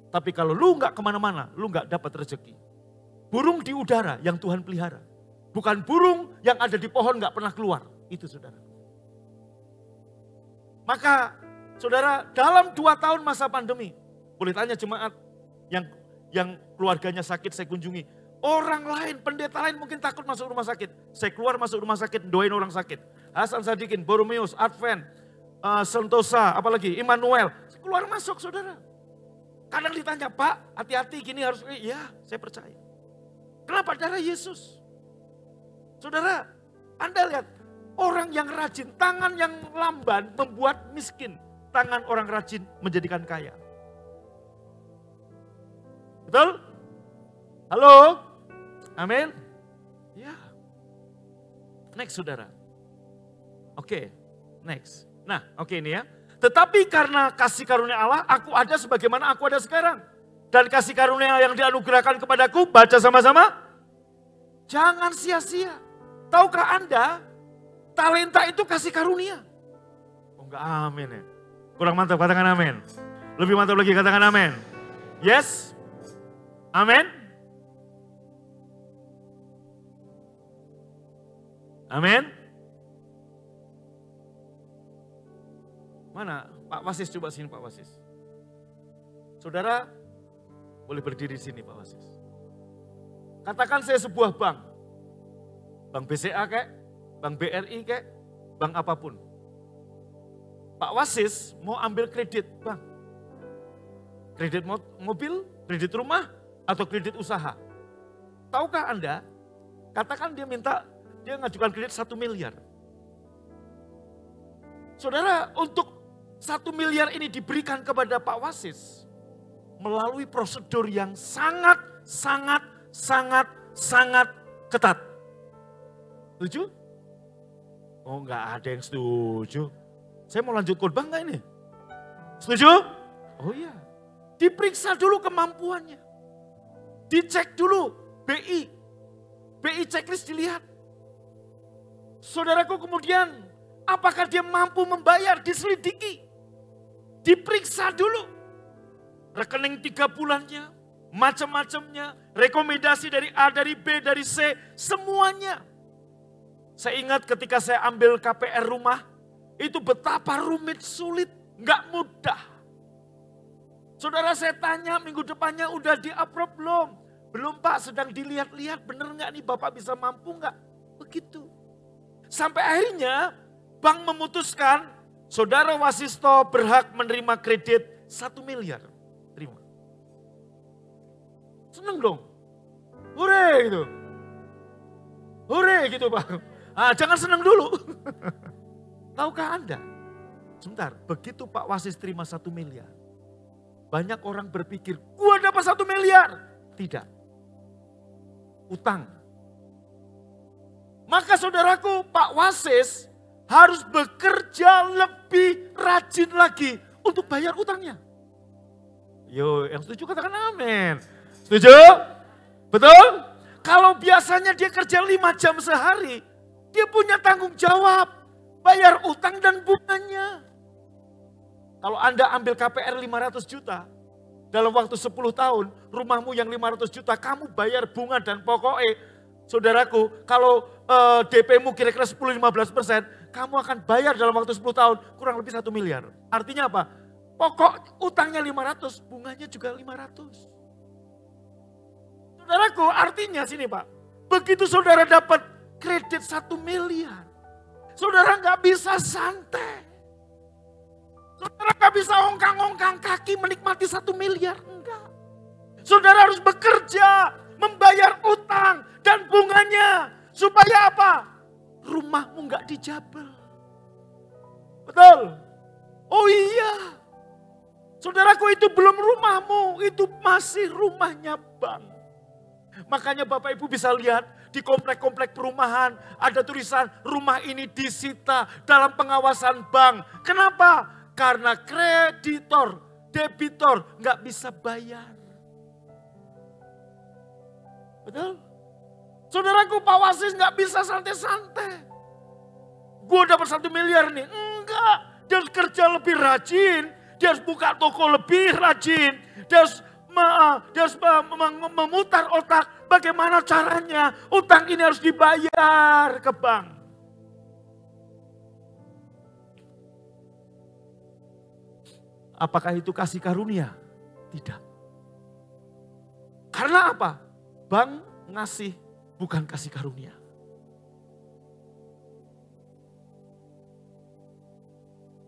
Tapi kalau lu nggak kemana-mana, lu nggak dapat rezeki. Burung di udara yang Tuhan pelihara. Bukan burung yang ada di pohon nggak pernah keluar. Itu saudara. Maka saudara, dalam 2 tahun masa pandemi, boleh tanya jemaat yang keluarganya sakit saya kunjungi. Orang lain, pendeta lain mungkin takut masuk rumah sakit. Saya keluar masuk rumah sakit, doain orang sakit. Hasan Sadikin, Boromeus, Advent, Sentosa, apalagi Immanuel. Keluar masuk saudara. Kadang ditanya, Pak hati-hati gini harus, ya saya percaya. Kenapa? Darah Yesus. Saudara, Anda lihat, orang yang rajin, tangan yang lamban membuat miskin. Tangan orang rajin menjadikan kaya. Betul? Halo? Amin? Ya. Next saudara. Oke, next. Nah, oke ini ya. Tetapi karena kasih karunia Allah, aku ada sebagaimana aku ada sekarang. Dan kasih karunia yang dianugerahkan kepadaku, baca sama-sama. Jangan sia-sia. Tahukah Anda, talenta itu kasih karunia. Oh enggak, amin ya. Kurang mantap, katakan amin. Lebih mantap lagi, katakan amin. Yes? Amin? Amin? Mana? Pak Wasis, coba sini Pak Wasis. Saudara, boleh berdiri di sini Pak Wasis. Katakan saya sebuah bank. Bank BCA kek, bank BRI kek, bank apapun. Pak Wasis mau ambil kredit bank. Kredit mobil, kredit rumah, atau kredit usaha. Tahukah Anda, katakan dia ngajukan kredit 1 miliar. Saudara, untuk 1 miliar ini diberikan kepada Pak Wasis melalui prosedur yang sangat ketat. Setuju? Oh enggak ada yang setuju. Saya mau lanjut khotbah enggak ini? Setuju? Oh iya. Diperiksa dulu kemampuannya. Dicek dulu BI. BI checklist dilihat. Saudaraku kemudian, apakah dia mampu membayar? Diselidiki. Diperiksa dulu. Rekening 3 bulannya, macam-macamnya, rekomendasi dari A, dari B, dari C, semuanya. Saya ingat ketika saya ambil KPR rumah, itu betapa rumit, sulit, nggak mudah. Saudara saya tanya minggu depannya udah di-approve belum? Belum Pak, sedang dilihat-lihat bener nggak nih Bapak bisa mampu nggak? Begitu. Sampai akhirnya bank memutuskan saudara Wasisto berhak menerima kredit 1 miliar. Terima. Seneng dong. Hore gitu. Hore gitu Pak. Ah, jangan seneng dulu. Tahukah Anda? Sebentar, begitu Pak Wasis terima 1 miliar. Banyak orang berpikir, gua dapat 1 miliar. Tidak. Utang. Maka saudaraku, Pak Wasis harus bekerja lebih rajin lagi untuk bayar utangnya. Yo, yang setuju katakan amin. Setuju? Betul? Kalau biasanya dia kerja 5 jam sehari, dia punya tanggung jawab bayar utang dan bunganya. Kalau Anda ambil KPR 500 juta, dalam waktu 10 tahun, rumahmu yang 500 juta, kamu bayar bunga dan pokoknya, saudaraku, kalau DP-mu kira-kira 10-15%, kamu akan bayar dalam waktu 10 tahun kurang lebih 1 miliar. Artinya apa? Pokok utangnya 500, bunganya juga 500. Saudaraku, artinya sini Pak, begitu saudara dapat kredit 1 miliar, saudara nggak bisa santai. Saudara nggak bisa ongkang-ongkang kaki menikmati 1 miliar, enggak. Saudara harus bekerja, membayar utang dan bunganya. Supaya apa? Rumahmu nggak dijabel. Betul? Oh iya. Saudaraku, itu belum rumahmu, itu masih rumahnya bank. Makanya Bapak Ibu bisa lihat di komplek-komplek perumahan ada tulisan rumah ini disita dalam pengawasan bank. Kenapa? Karena kreditor, debitor nggak bisa bayar. Betul? Saudaraku, Pak Wasis nggak bisa santai-santai. Gue dapat 1 miliar nih. Enggak, dia harus kerja lebih rajin. Dia harus buka toko lebih rajin. Dia harus memutar otak bagaimana caranya utang ini harus dibayar ke bank. Apakah itu kasih karunia? Tidak. Karena apa? Bank ngasih bukan kasih karunia.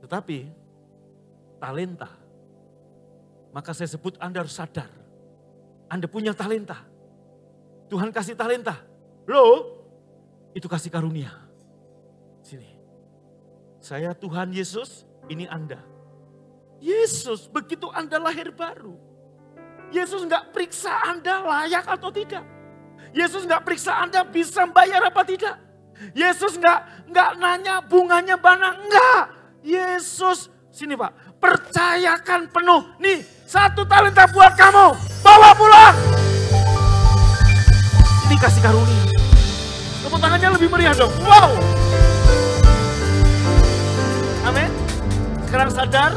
Tetapi talenta. Maka saya sebut Anda harus sadar. Anda punya talenta. Tuhan kasih talenta. Loh, itu kasih karunia. Sini. Saya Tuhan Yesus, ini Anda. Yesus, begitu Anda lahir baru. Yesus nggak periksa Anda layak atau tidak. Yesus nggak periksa Anda bisa bayar apa tidak. Yesus nggak nanya bunganya mana, enggak. Yesus, sini Pak, percayakan penuh. Nih, 1 talenta buat kamu. Bawa pulang. Ini kasih karunia. Tepuk tangannya lebih meriah dong. Wow. Amin. Sekarang sadar,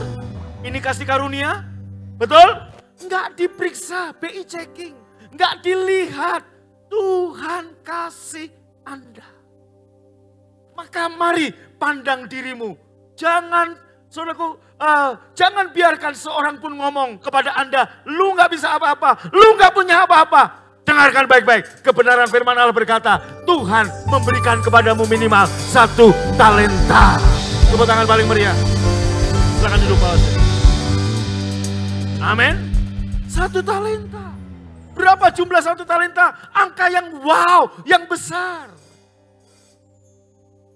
ini kasih karunia. Betul? Enggak diperiksa, BI checking. Enggak dilihat. Tuhan kasih Anda. Maka mari pandang dirimu. Jangan, saudaraku, jangan biarkan seorang pun ngomong kepada Anda, lu gak bisa apa-apa, lu gak punya apa-apa. Dengarkan baik-baik, kebenaran firman Allah berkata, Tuhan memberikan kepadamu minimal 1 talenta. Tepuk tangan paling meriah. Silakan duduk Pak. Amin. 1 talenta. Berapa jumlah 1 talenta? Angka yang wow, yang besar.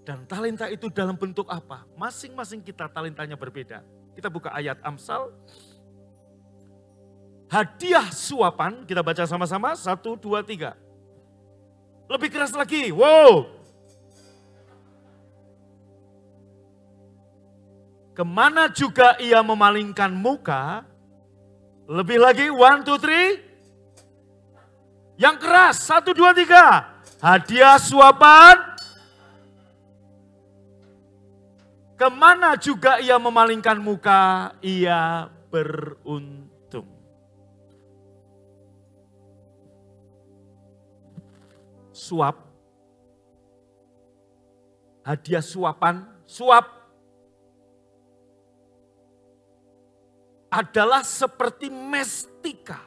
Dan talenta itu dalam bentuk apa? Masing-masing kita talentanya berbeda. Kita buka ayat Amsal. Hadiah suapan, kita baca sama-sama. 1, 2, 3. Lebih keras lagi, wow. Kemana juga ia memalingkan muka. Lebih lagi, 1, 2, 3. Yang keras, 1, 2, 3. Hadiah suapan. Kemana juga ia memalingkan muka, ia beruntung. Suap. Hadiah suapan, suap. Adalah seperti mestika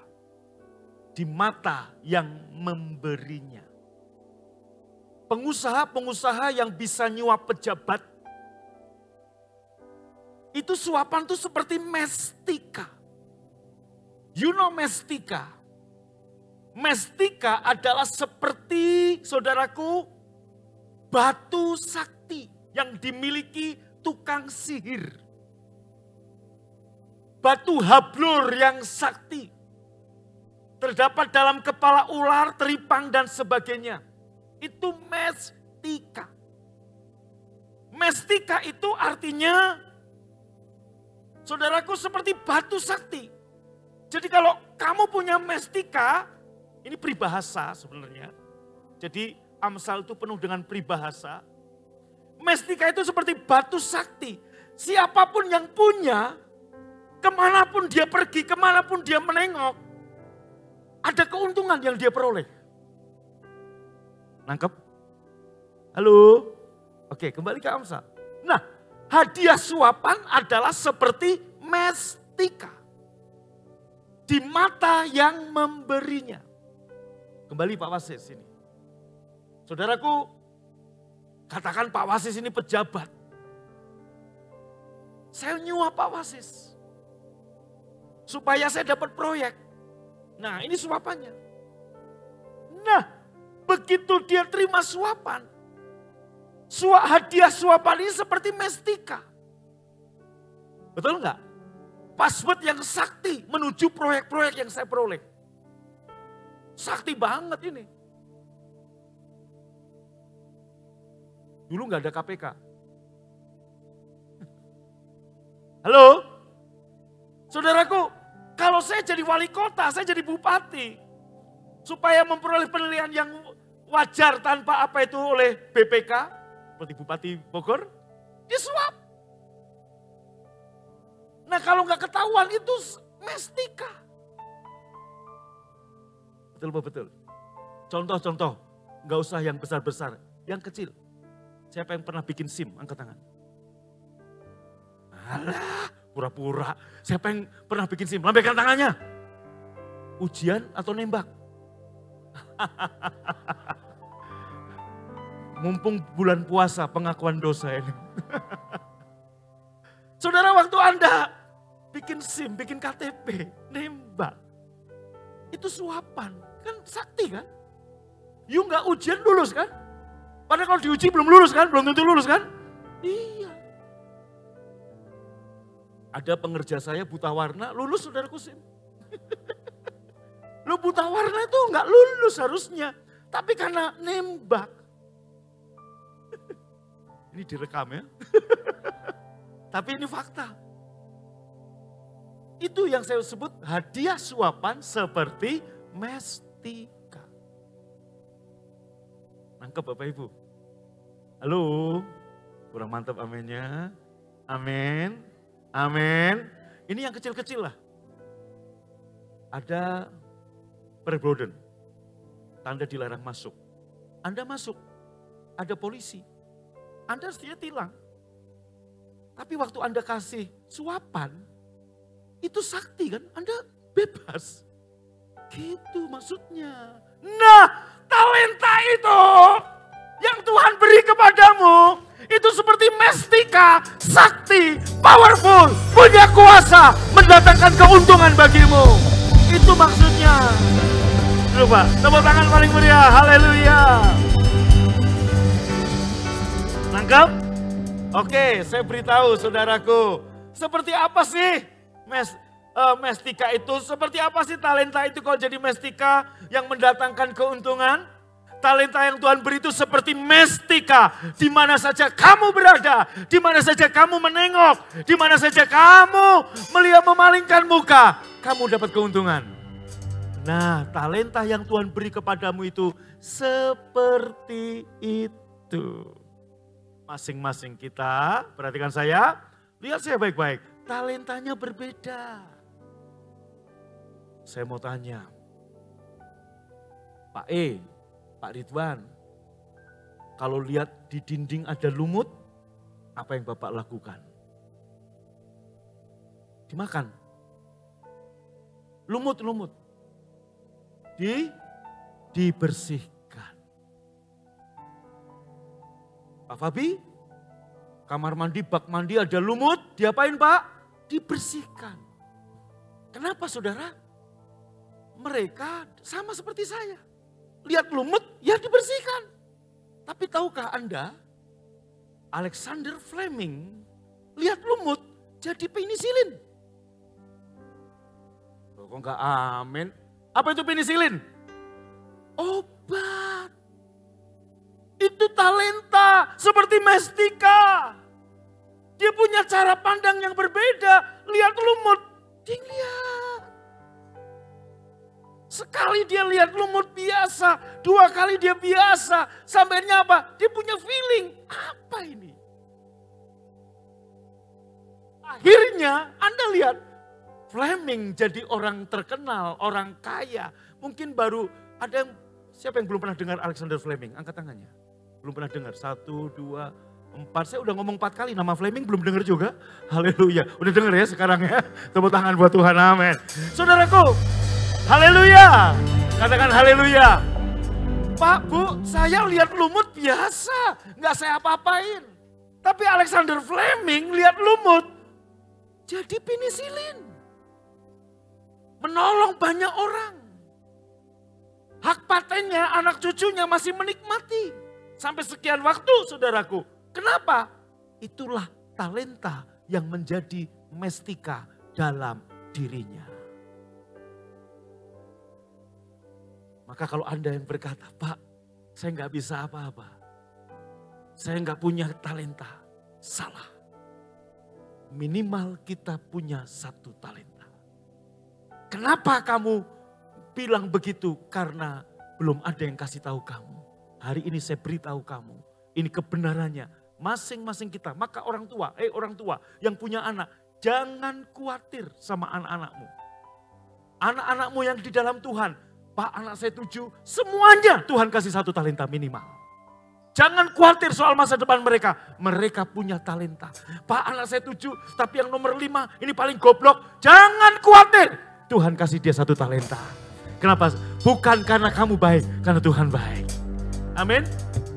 di mata yang memberinya. Pengusaha-pengusaha yang bisa nyuap pejabat, itu suapan tuh seperti mestika. You know mestika? Mestika adalah seperti, saudaraku, batu sakti yang dimiliki tukang sihir. Batu hablur yang sakti. Terdapat dalam kepala ular, teripang dan sebagainya. Itu mestika. Mestika itu artinya saudaraku seperti batu sakti. Jadi kalau kamu punya mestika, ini peribahasa sebenarnya. Jadi Amsal itu penuh dengan peribahasa. Mestika itu seperti batu sakti. Siapapun yang punya, kemanapun dia pergi, kemanapun dia menengok, ada keuntungan yang dia peroleh. Nangkep? Halo? Oke, kembali ke Amsal. Nah, hadiah suapan adalah seperti mestika di mata yang memberinya. Kembali Pak Wasis ini. Saudaraku, katakan Pak Wasis ini pejabat. Saya nyuap Pak Wasis. Supaya saya dapat proyek. Nah, ini suapannya. Nah, begitu dia terima suapan, hadiah suapan ini seperti mestika. Betul enggak? Password yang sakti menuju proyek-proyek yang saya peroleh. Sakti banget ini. Dulu enggak ada KPK. Halo? Saudaraku, kalau saya jadi wali kota, saya jadi bupati. Supaya memperoleh penilaian yang wajar tanpa apa itu oleh BPK. Seperti Bupati Bogor, disuap. Nah kalau nggak ketahuan itu mestika. Betul. Contoh-contoh, nggak usah yang besar-besar, yang kecil. Siapa yang pernah bikin SIM? Angkat tangan. Alah, pura-pura. Siapa yang pernah bikin SIM? Lambaikan tangannya. Ujian atau nembak? Mumpung bulan puasa, pengakuan dosa ini. Saudara, waktu Anda bikin SIM, bikin KTP, nembak. Itu suapan, kan sakti kan? You nggak ujian lulus kan? Padahal kalau diuji belum lulus kan? Belum tentu lulus kan? Iya. Ada pengerja saya buta warna, lulus saudaraku SIM. Lu buta warna itu nggak lulus harusnya. Tapi karena nembak. Ini direkam ya. Tapi ini fakta. Itu yang saya sebut hadiah suapan seperti mestika. Nangkep Bapak Ibu? Halo? Kurang mantap aminnya. Amin. Amin. Ini yang kecil-kecil lah. Ada perbroden. Tanda dilarang masuk. Anda masuk. Ada polisi. Anda harusnya tilang. Tapi waktu Anda kasih suapan, itu sakti kan? Anda bebas. Gitu maksudnya. Nah, talenta itu yang Tuhan beri kepadamu, itu seperti mestika, sakti, powerful, punya kuasa, mendatangkan keuntungan bagimu. Itu maksudnya. Coba, tepuk tangan paling meriah, haleluya. Nangkap? Oke, saya beritahu saudaraku, seperti apa sih mestika itu? Seperti apa sih talenta itu kalau jadi mestika yang mendatangkan keuntungan? Talenta yang Tuhan beri itu seperti mestika. Di mana saja kamu berada, di mana saja kamu menengok, di mana saja kamu melihat memalingkan muka, kamu dapat keuntungan. Nah, talenta yang Tuhan beri kepadamu itu seperti itu. Masing-masing kita, perhatikan saya, lihat saya baik-baik. Talentanya berbeda. Saya mau tanya, Pak E, Pak Ridwan, kalau lihat di dinding ada lumut, apa yang Bapak lakukan? Dimakan. Lumut-lumut. Dibersihkan. Pak Fabi, kamar mandi, bak mandi ada lumut, diapain Pak? Dibersihkan. Kenapa saudara? Mereka sama seperti saya. Lihat lumut, ya dibersihkan. Tapi tahukah Anda, Alexander Fleming lihat lumut jadi penisilin. Kok enggak amin? Apa itu penisilin? Obat. Itu talenta seperti mestika. Dia punya cara pandang yang berbeda. Lihat lumut, dia lihat. Sekali dia lihat lumut biasa, 2 kali dia biasa. Sampainya apa? Dia punya feeling, apa ini? Akhirnya Anda lihat, Fleming jadi orang terkenal, orang kaya. Mungkin baru ada yang, siapa yang belum pernah dengar Alexander Fleming? Angkat tangannya. Belum pernah dengar, 1, 2, 4. Saya udah ngomong 4 kali nama Fleming, belum dengar juga. Haleluya, udah dengar ya sekarang ya. Tepuk tangan buat Tuhan, amin. Saudaraku, haleluya. Katakan haleluya. Pak, Bu, saya lihat lumut biasa. Nggak saya apa-apain. Tapi Alexander Fleming lihat lumut. Jadi penisilin. Menolong banyak orang. Hak patennya, anak cucunya masih menikmati. Sampai sekian waktu, saudaraku. Kenapa? Itulah talenta yang menjadi mestika dalam dirinya. Maka kalau Anda yang berkata, Pak, saya nggak bisa apa-apa. Saya nggak punya talenta. Salah. Minimal kita punya 1 talenta. Kenapa kamu bilang begitu? Karena belum ada yang kasih tahu kamu. Hari ini saya beritahu kamu. Ini kebenarannya. Masing-masing kita. Maka orang tua yang punya anak. Jangan khawatir sama anak-anakmu. Anak-anakmu yang di dalam Tuhan. Pak, anak saya 7, semuanya Tuhan kasih 1 talenta minimal. Jangan khawatir soal masa depan mereka. Mereka punya talenta. Pak, anak saya 7, tapi yang nomor 5 ini paling goblok. Jangan khawatir. Tuhan kasih dia 1 talenta. Kenapa? Bukan karena kamu baik, karena Tuhan baik. Amin.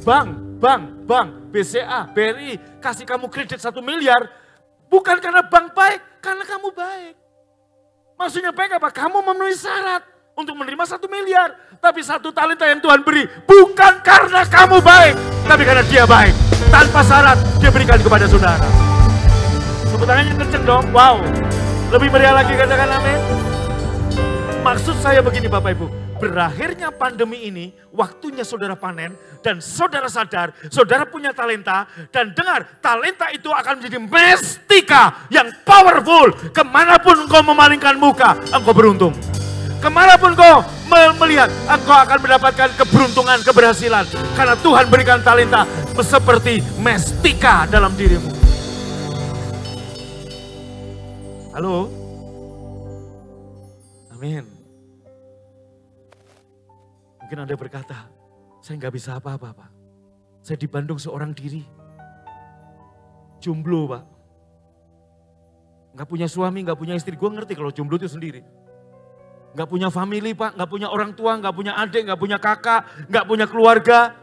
Bank, BCA, BRI kasih kamu kredit 1 miliar. Bukan karena bank baik, karena kamu baik. Maksudnya baik apa? Kamu memenuhi syarat untuk menerima 1 miliar. Tapi 1 talenta yang Tuhan beri bukan karena kamu baik, tapi karena dia baik. Tanpa syarat dia berikan kepada saudara. Tepuk tangannya kenceng dong, wow. Lebih meriah lagi, katakan amin. Maksud saya begini Bapak Ibu, berakhirnya pandemi ini, waktunya saudara panen, dan saudara sadar, saudara punya talenta, dan dengar, talenta itu akan menjadi mestika yang powerful. Kemanapun engkau memalingkan muka, engkau beruntung. Kemanapun engkau melihat, engkau akan mendapatkan keberuntungan, keberhasilan. Karena Tuhan berikan talenta seperti mestika dalam dirimu. Halo? Amin. Mungkin Anda berkata, saya nggak bisa apa-apa Pak. Saya di Bandung seorang diri. Jomblo Pak. Nggak punya suami, nggak punya istri. Gue ngerti kalau jomblo itu sendiri. Nggak punya family Pak, nggak punya orang tua, nggak punya adik, nggak punya kakak, nggak punya keluarga.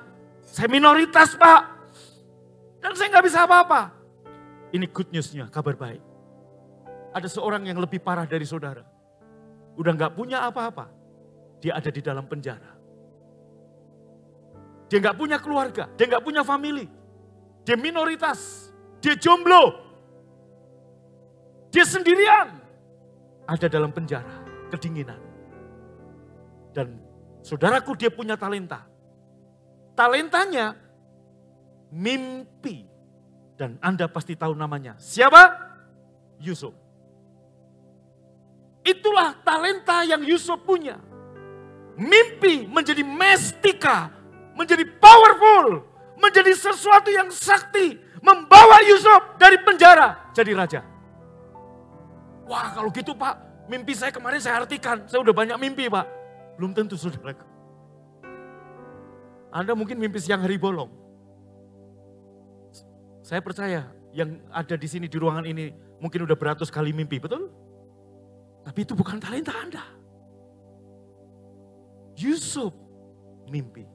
Saya minoritas Pak. Dan saya nggak bisa apa-apa. Ini good newsnya, kabar baik. Ada seorang yang lebih parah dari saudara. Udah nggak punya apa-apa. Dia ada di dalam penjara. Dia nggak punya keluarga, dia nggak punya family. Dia minoritas, dia jomblo. Dia sendirian. Ada dalam penjara, kedinginan. Dan saudaraku dia punya talenta. Talentanya mimpi. Dan Anda pasti tahu namanya. Siapa? Yusuf. Itulah talenta yang Yusuf punya. Mimpi menjadi mestika. Menjadi powerful, menjadi sesuatu yang sakti, membawa Yusuf dari penjara jadi raja. Wah kalau gitu Pak, mimpi saya kemarin saya artikan, saya udah banyak mimpi Pak. Belum tentu saudara. Anda mungkin mimpi siang hari bolong. Saya percaya yang ada di sini di ruangan ini mungkin udah beratus kali mimpi, betul? Tapi itu bukan talenta Anda. Yusuf mimpi.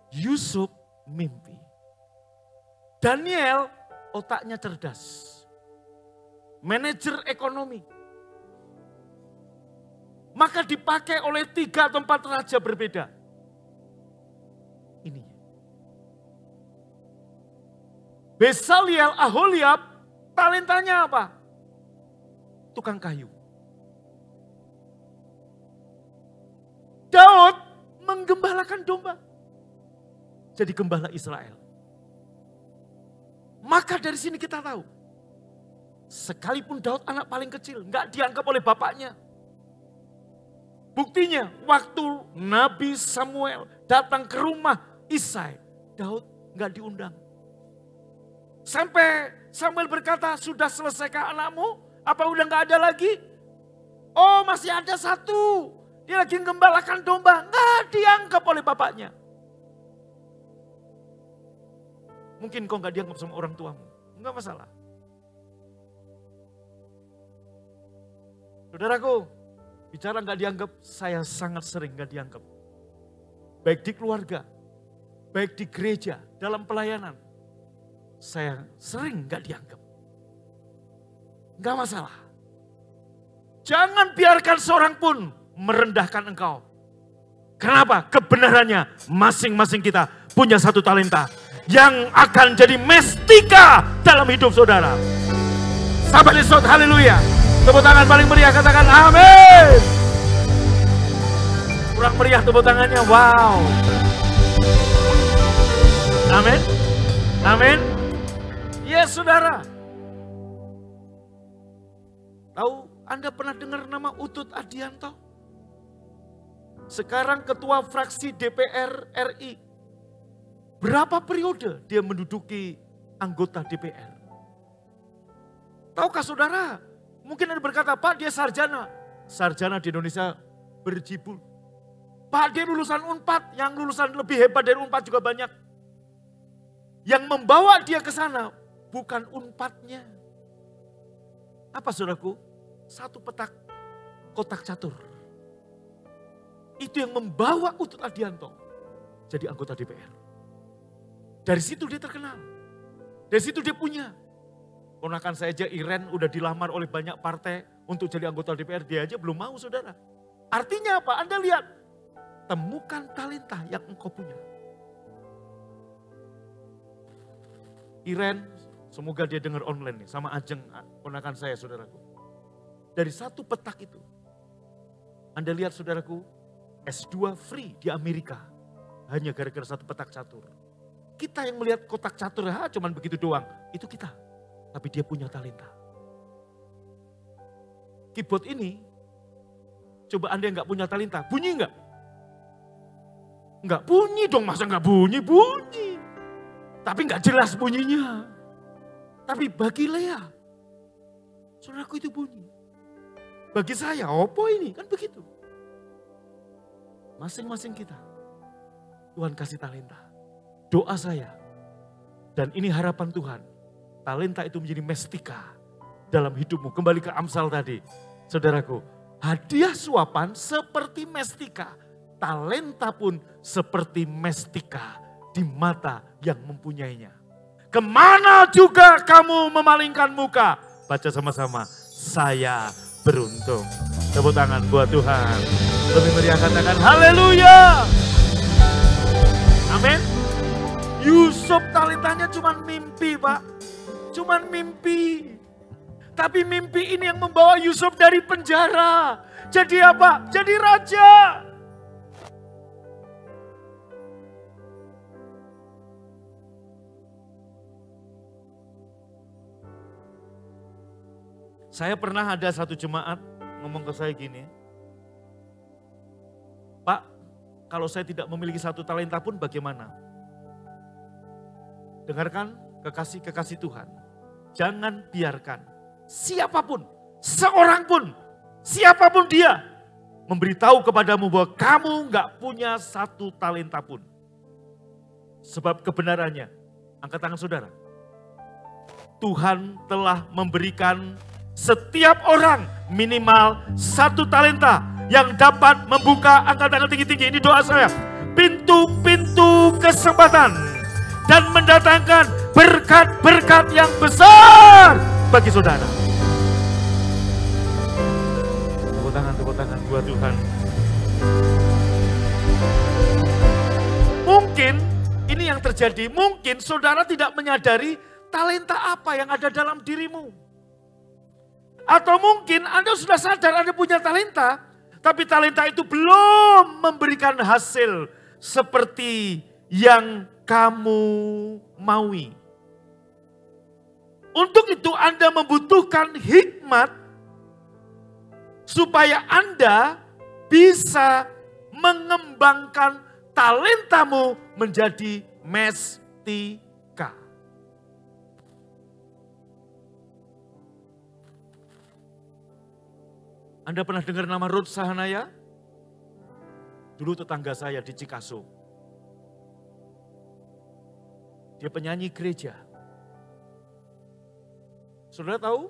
Yusuf mimpi. Daniel otaknya cerdas. Manajer ekonomi. Maka dipakai oleh 3 atau 4 raja berbeda. Ini. Besaliel, Aholiab, talentanya apa? Tukang kayu. Daud menggembalakan domba. Jadi gembala Israel. Maka dari sini kita tahu, sekalipun Daud anak paling kecil, nggak dianggap oleh bapaknya. Buktinya, waktu Nabi Samuel datang ke rumah Isai, Daud nggak diundang. Sampai Samuel berkata, sudah selesaikah anakmu? Apa udah nggak ada lagi? Oh, masih ada satu. Dia lagi gembalakan domba, nggak dianggap oleh bapaknya. Mungkin kau nggak dianggap sama orang tuamu, nggak masalah. Saudaraku, bicara nggak dianggap, saya sangat sering nggak dianggap. Baik di keluarga, baik di gereja, dalam pelayanan, saya sering nggak dianggap. Nggak masalah. Jangan biarkan seorang pun merendahkan engkau. Kenapa? Kebenarannya masing-masing kita punya satu talenta yang akan jadi mestika dalam hidup saudara. Sahabat Yesus, haleluya. Tepuk tangan paling meriah, katakan amin. Kurang meriah tepuk tangannya, wow. Amin. Amin. Yes, saudara. Tahu, Anda pernah dengar nama Utut Adianto? Sekarang ketua fraksi DPR RI. Berapa periode dia menduduki anggota DPR? Tahukah saudara? Mungkin Anda berkata, Pak dia sarjana. Sarjana di Indonesia berjibul. Pak dia lulusan UNPAD, yang lulusan lebih hebat dari UNPAD juga banyak. Yang membawa dia ke sana bukan UNPAD-nya. Apa saudaraku? Satu petak kotak catur. Itu yang membawa Utut Adianto jadi anggota DPR. Dari situ dia terkenal. Dari situ dia punya. Ponakan saya aja Iren udah dilamar oleh banyak partai untuk jadi anggota DPR. Dia aja belum mau saudara. Artinya apa? Anda lihat. Temukan talenta yang engkau punya. Iren, semoga dia dengar online nih. Sama Ajeng, ponakan saya saudaraku. Dari satu petak itu. Anda lihat saudaraku. S2 free di Amerika. Hanya gara-gara satu petak catur. Kita yang melihat kotak catur, cuman begitu doang. Itu kita. Tapi dia punya talenta. Keyboard ini, coba Anda yang gak punya talenta, bunyi gak? Enggak bunyi dong, masa enggak bunyi? Bunyi. Tapi enggak jelas bunyinya. Tapi bagi Lea, saudaraku itu bunyi. Bagi saya, apa ini? Kan begitu. Masing-masing kita, Tuhan kasih talenta. Doa saya, dan ini harapan Tuhan, talenta itu menjadi mestika dalam hidupmu. Kembali ke Amsal tadi, saudaraku, hadiah suapan seperti mestika. Talenta pun seperti mestika di mata yang mempunyainya. Kemana juga kamu memalingkan muka? Baca sama-sama, saya beruntung. Tepuk tangan buat Tuhan. Lebih meriah katakan haleluya. Amin. Yusuf talentanya cuma mimpi Pak. Cuma mimpi. Tapi mimpi ini yang membawa Yusuf dari penjara. Jadi apa? Jadi raja. Saya pernah ada satu jemaat ngomong ke saya gini, Pak, kalau saya tidak memiliki satu talenta pun bagaimana? Dengarkan kekasih-kekasih Tuhan, jangan biarkan siapapun, seorang pun, siapapun dia, memberitahu kepadamu bahwa kamu gak punya satu talenta pun. Sebab kebenarannya, angkat tangan saudara, Tuhan telah memberikan setiap orang minimal satu talenta yang dapat membuka, angkat tangan tinggi-tinggi, ini doa saya, pintu-pintu kesempatan dan mendatangkan berkat-berkat yang besar bagi saudara. Tepuk tangan buat Tuhan. Mungkin ini yang terjadi, mungkin saudara tidak menyadari talenta apa yang ada dalam dirimu. Atau mungkin Anda sudah sadar Anda punya talenta, tapi talenta itu belum memberikan hasil seperti yang kamu maui. Untuk itu Anda membutuhkan hikmat supaya Anda bisa mengembangkan talentamu menjadi mestika. Anda pernah dengar nama Ruth Sahanaya? Dulu tetangga saya di Cikaso. Dia penyanyi gereja. Saudara tahu?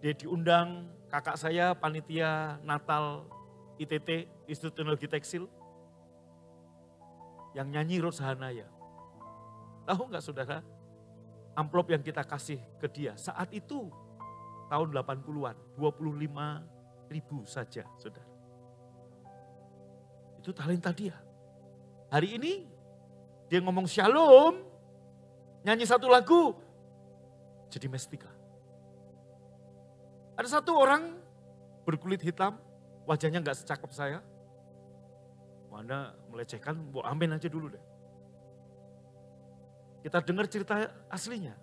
Dia diundang kakak saya panitia Natal ITT, Institut Teknologi Tekstil. Yang nyanyi Ruth Sahanaya. Tahu nggak saudara? Amplop yang kita kasih ke dia saat itu tahun 80-an, 25.000 saja, saudara. Itu talenta dia. Hari ini dia ngomong shalom, nyanyi satu lagu, jadi mestika. Ada satu orang berkulit hitam, wajahnya nggak secakep saya. Mana melecehkan, mau amin aja dulu deh. Kita dengar cerita aslinya.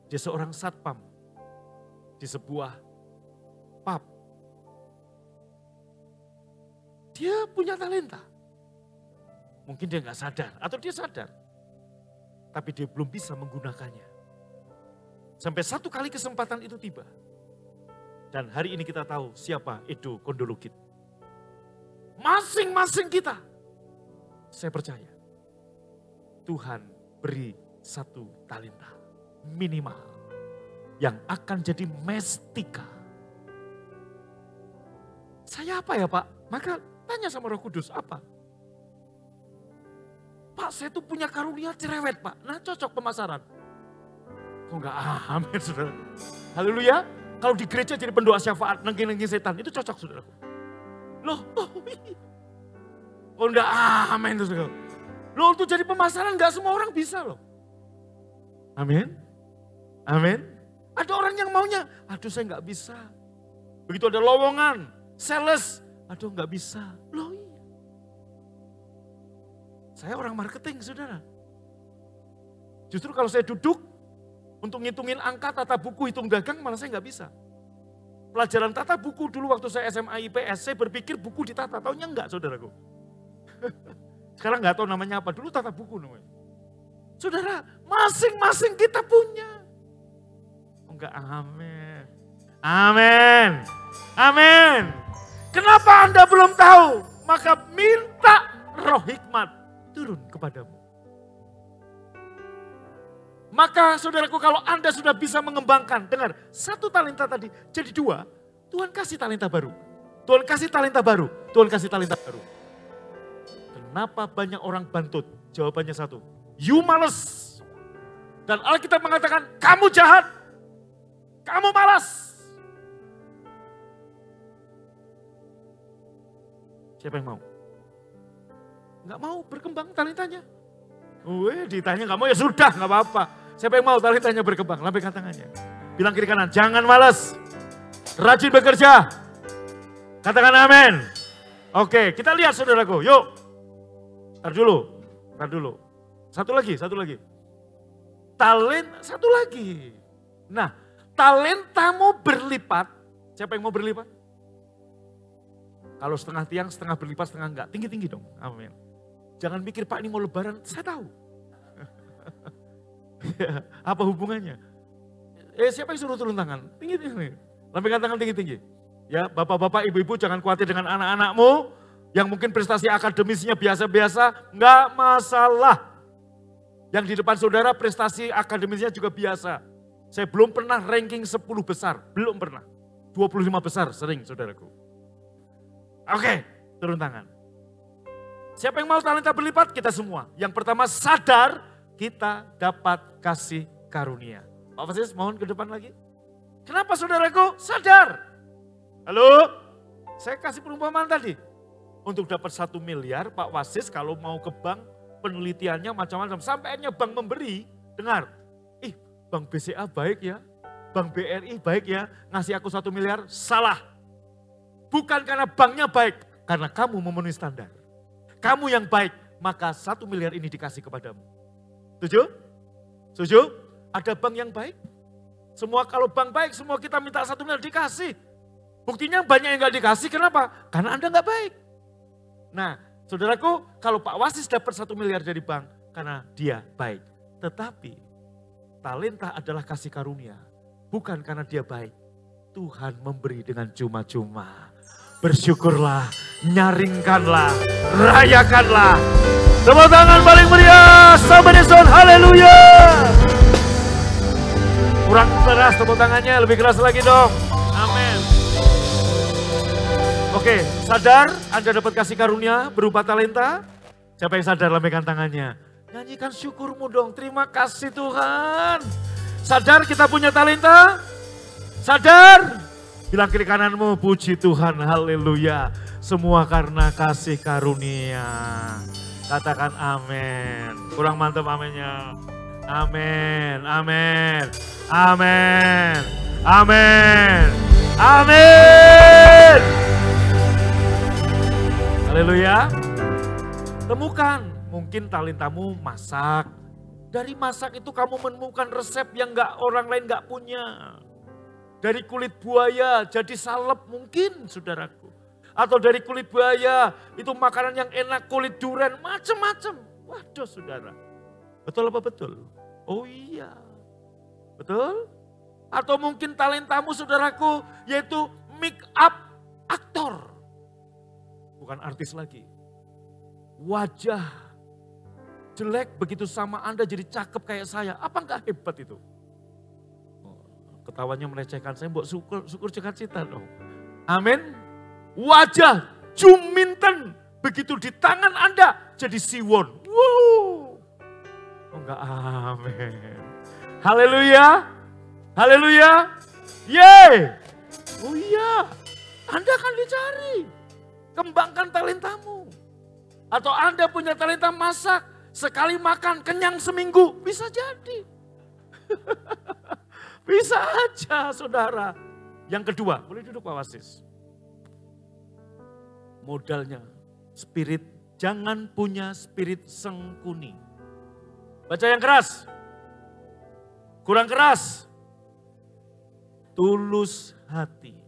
Dia seorang satpam di sebuah pub. Dia punya talenta. Mungkin dia nggak sadar, atau dia sadar. Tapi dia belum bisa menggunakannya. Sampai satu kali kesempatan itu tiba. Dan hari ini kita tahu siapa Edo Kondolukit. Masing-masing kita. Saya percaya. Tuhan beri satu talenta. Minimal. Yang akan jadi mestika. Saya apa ya Pak? Maka tanya sama Roh Kudus, apa? Pak, saya tuh punya karunia cerewet Pak. Nah cocok pemasaran. Kok enggak amin saudara? Haleluya. Kalau di gereja jadi pendoa syafaat, nengking-nengking setan, itu cocok saudara. Loh, kok enggak amin tuh saudara? Loh untuk jadi pemasaran enggak semua orang bisa loh. Amin. Amin. Ada orang yang maunya, aduh saya enggak bisa. Begitu ada lowongan, sales, aduh enggak bisa. Loh iya. Saya orang marketing saudara. Justru kalau saya duduk untuk ngitungin angka tata buku hitung dagang malah saya nggak bisa. Pelajaran tata buku dulu waktu saya SMA IPS saya berpikir buku ditata, taunya enggak saudaraku. Sekarang nggak tahu namanya apa, dulu tata buku namanya. Saudara, masing-masing kita punya. Oh, enggak, amin. Amin. Amin. Kenapa Anda belum tahu? Maka minta roh hikmat turun kepadamu. Maka saudaraku kalau Anda sudah bisa mengembangkan, dengar, satu talenta tadi jadi dua, Tuhan kasih talenta baru. Tuhan kasih talenta baru, Tuhan kasih talenta baru. Kenapa banyak orang bantut? Jawabannya satu, you males. Dan Alkitab mengatakan, kamu jahat, kamu malas. Siapa yang mau? Nggak mau berkembang talentanya. Ditanya nggak mau ya sudah, nggak apa-apa. Siapa yang mau talentanya berkembang? Lambaikan tangannya. Bilang kiri kanan, jangan malas. Rajin bekerja. Katakan amin. Oke, kita lihat saudaraku, yuk. Ntar dulu. Satu lagi. Satu lagi. Nah, talentamu berlipat. Siapa yang mau berlipat? Kalau setengah tiang, setengah berlipat, setengah enggak. Tinggi-tinggi dong, amin. Jangan mikir, Pak ini mau lebaran, saya tahu. Apa hubungannya? Siapa yang suruh turun tangan? Tinggi-tinggi. Lambaikan tangan tinggi-tinggi. Ya, bapak-bapak, ibu-ibu jangan khawatir dengan anak-anakmu. Yang mungkin prestasi akademisnya biasa-biasa, enggak masalah. Yang di depan saudara prestasi akademisnya juga biasa. Saya belum pernah ranking 10 besar, belum pernah. 25 besar sering saudaraku. Oke, turun tangan. Siapa yang mau talenta berlipat? Kita semua. Yang pertama sadar kita dapat kasih karunia. Pak Fasis mohon ke depan lagi. Kenapa saudaraku? Sadar. Halo? Saya kasih perumpamaan tadi. Untuk dapat 1 miliar Pak Wasis kalau mau ke bank penelitiannya macam-macam. Sampai akhirnya bank memberi, dengar. Bank BCA baik ya, Bank BRI baik ya, ngasih aku 1 miliar, salah. Bukan karena banknya baik, karena kamu memenuhi standar. Kamu yang baik, maka 1 miliar ini dikasih kepadamu. Setuju? Setuju? Ada bank yang baik? Semua kalau bank baik, semua kita minta 1 miliar dikasih. Buktinya banyak yang nggak dikasih, kenapa? Karena Anda nggak baik. Nah, saudaraku, kalau Pak Wasis dapat 1 miliar dari bank, karena dia baik. Tetapi, talenta adalah kasih karunia. Bukan karena dia baik. Tuhan memberi dengan cuma-cuma. Bersyukurlah, nyaringkanlah, rayakanlah. Tepuk tangan paling meriah, sahabat Yesus, haleluya. Kurang keras tepuk tangannya, lebih keras lagi dong. Amin. Oke, sadar Anda dapat kasih karunia berupa talenta? Siapa yang sadar, lambaikan tangannya. Nyanyikan syukurmu dong, terima kasih Tuhan. Sadar kita punya talenta? Sadar? Bilang kiri kananmu, puji Tuhan, haleluya. Semua karena kasih karunia. Katakan amin. Kurang mantap aminnya. Amin, amin, amin, amin, amin. Haleluya. Temukan, mungkin talentamu masak. Dari masak itu kamu menemukan resep yang orang lain gak punya. Dari kulit buaya jadi salep mungkin saudaraku. Atau dari kulit buaya itu makanan yang enak, kulit durian, macam-macam. Waduh saudara. Betul apa betul? Oh iya. Betul? Atau mungkin talentamu saudaraku yaitu make up aktor. Bukan artis lagi. Wajah jelek begitu sama Anda jadi cakep kayak saya. Apa enggak hebat itu? Ketawanya melecehkan saya, mbok syukur cita dong. Amin. Wajah juminten begitu di tangan Anda jadi siwon. Wow. Oh enggak, amin. Haleluya. Haleluya. Yeay. Oh iya. Anda akan dicari. Kembangkan talentamu. Atau Anda punya talenta masak. Sekali makan kenyang seminggu. Bisa jadi. Bisa aja saudara. Yang kedua, boleh duduk Pak Wasis. Modalnya, spirit, jangan punya spirit sengkuni. Baca yang keras. Kurang keras. Tulus hati.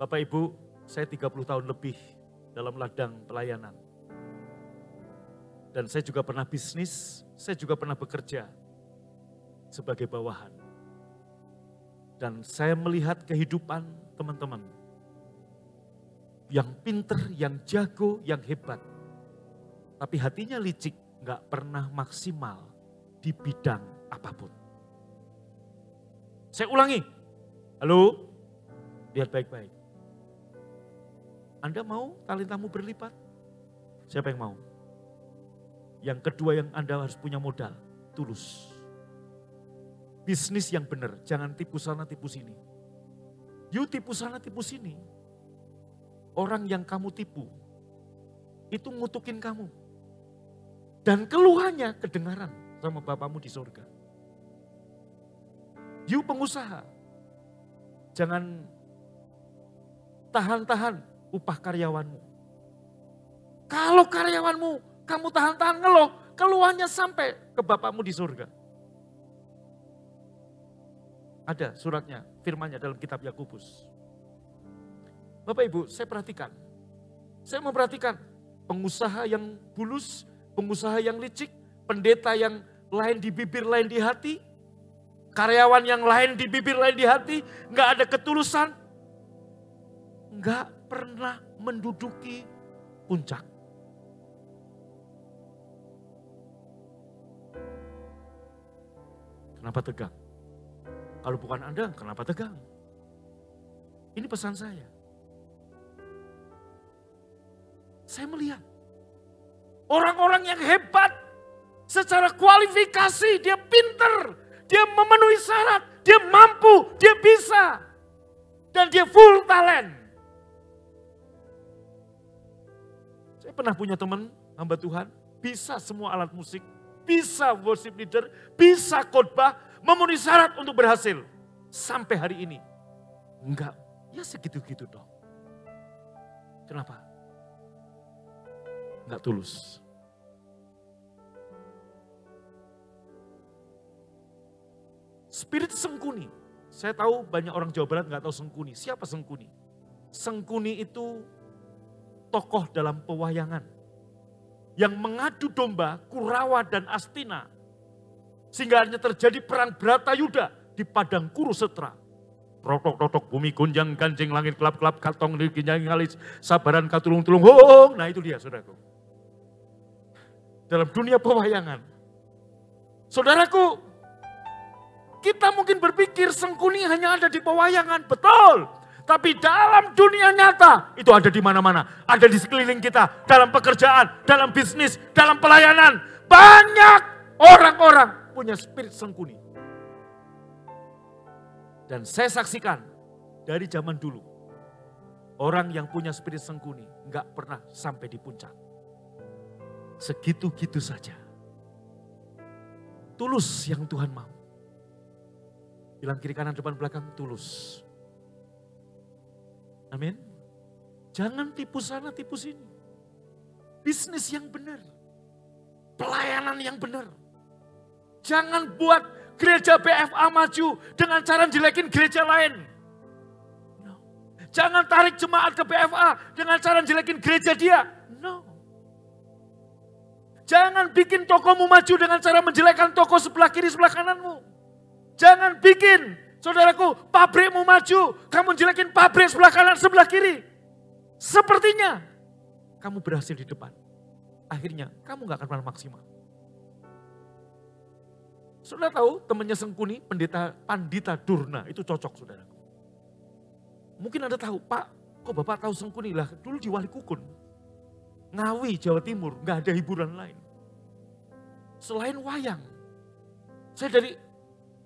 Bapak Ibu, saya 30 tahun lebih dalam ladang pelayanan. Dan saya juga pernah bisnis, saya juga pernah bekerja sebagai bawahan. Dan saya melihat kehidupan teman-teman yang pinter, yang jago, yang hebat. Tapi hatinya licik, gak pernah maksimal di bidang apapun. Saya ulangi, halo, lihat baik-baik. Anda mau talentamu berlipat? Siapa yang mau? Yang kedua yang Anda harus punya modal, tulus. Bisnis yang benar, jangan tipu sana tipu sini. You tipu sana tipu sini. Orang yang kamu tipu, itu ngutukin kamu. Dan keluhannya kedengaran sama Bapamu di surga. You pengusaha, jangan tahan-tahan upah karyawanmu. Kalau karyawanmu kamu tahan-tahan ngeluh, keluhannya sampai ke Bapamu di surga. Ada suratnya, firmannya dalam kitab Yakobus. Bapak Ibu, saya perhatikan. Saya memperhatikan pengusaha yang bulus, pengusaha yang licik, pendeta yang lain di bibir, lain di hati, karyawan yang lain di bibir, lain di hati, nggak ada ketulusan, nggak pernah menduduki puncak. Kenapa tegang? Kalau bukan Anda, kenapa tegang? Ini pesan saya. Saya melihat orang-orang yang hebat secara kualifikasi, dia pinter, dia memenuhi syarat, dia mampu, dia bisa. Dan dia full talent. Saya pernah punya teman, hamba Tuhan, bisa semua alat musik, bisa worship leader, bisa khotbah, memenuhi syarat untuk berhasil. Sampai hari ini. Enggak, ya segitu-gitu dong. Kenapa? Enggak tulus. Spirit Sengkuni. Saya tahu banyak orang Jawa Barat nggak tahu Sengkuni. Siapa Sengkuni? Sengkuni itu tokoh dalam pewayangan yang mengadu domba Kurawa dan Astina. Sehingga hanya terjadi perang Bratayuda di padang Kurusetra. Rotok-rotok bumi gonjang kancing langit kelap-kelap katong ginjang ngalis sabaran katulung-tulung hong. Nah itu dia saudaraku. Dalam dunia pewayangan. Saudaraku, kita mungkin berpikir Sengkuni hanya ada di pewayangan. Betul. Tapi dalam dunia nyata itu ada di mana-mana. Ada di sekeliling kita, dalam pekerjaan, dalam bisnis, dalam pelayanan. Banyak orang-orang punya spirit Sengkuni. Dan saya saksikan dari zaman dulu, orang yang punya spirit Sengkuni nggak pernah sampai di puncak. Segitu-gitu saja. Tulus yang Tuhan mau. Bilang kiri kanan depan belakang tulus. Amin. Jangan tipu sana tipu sini. Bisnis yang benar. Pelayanan yang benar. Jangan buat gereja BFA maju dengan cara jelekin gereja lain. No. Jangan tarik jemaat ke BFA dengan cara jelekin gereja dia. No. Jangan bikin tokomu maju dengan cara menjelekkan toko sebelah kiri sebelah kananmu. Jangan bikin, saudaraku, pabrikmu maju, kamu jelekin pabrik sebelah kanan sebelah kiri. Sepertinya kamu berhasil di depan. Akhirnya kamu gak akan pernah maksimal. Saudara tahu temannya Sengkuni, Pandita Durna, itu cocok saudaraku. Mungkin Anda tahu, Pak, kok Bapak tahu Sengkuni? Lah dulu di Wali Kukun, Ngawi, Jawa Timur, gak ada hiburan lain. Selain wayang. Saya dari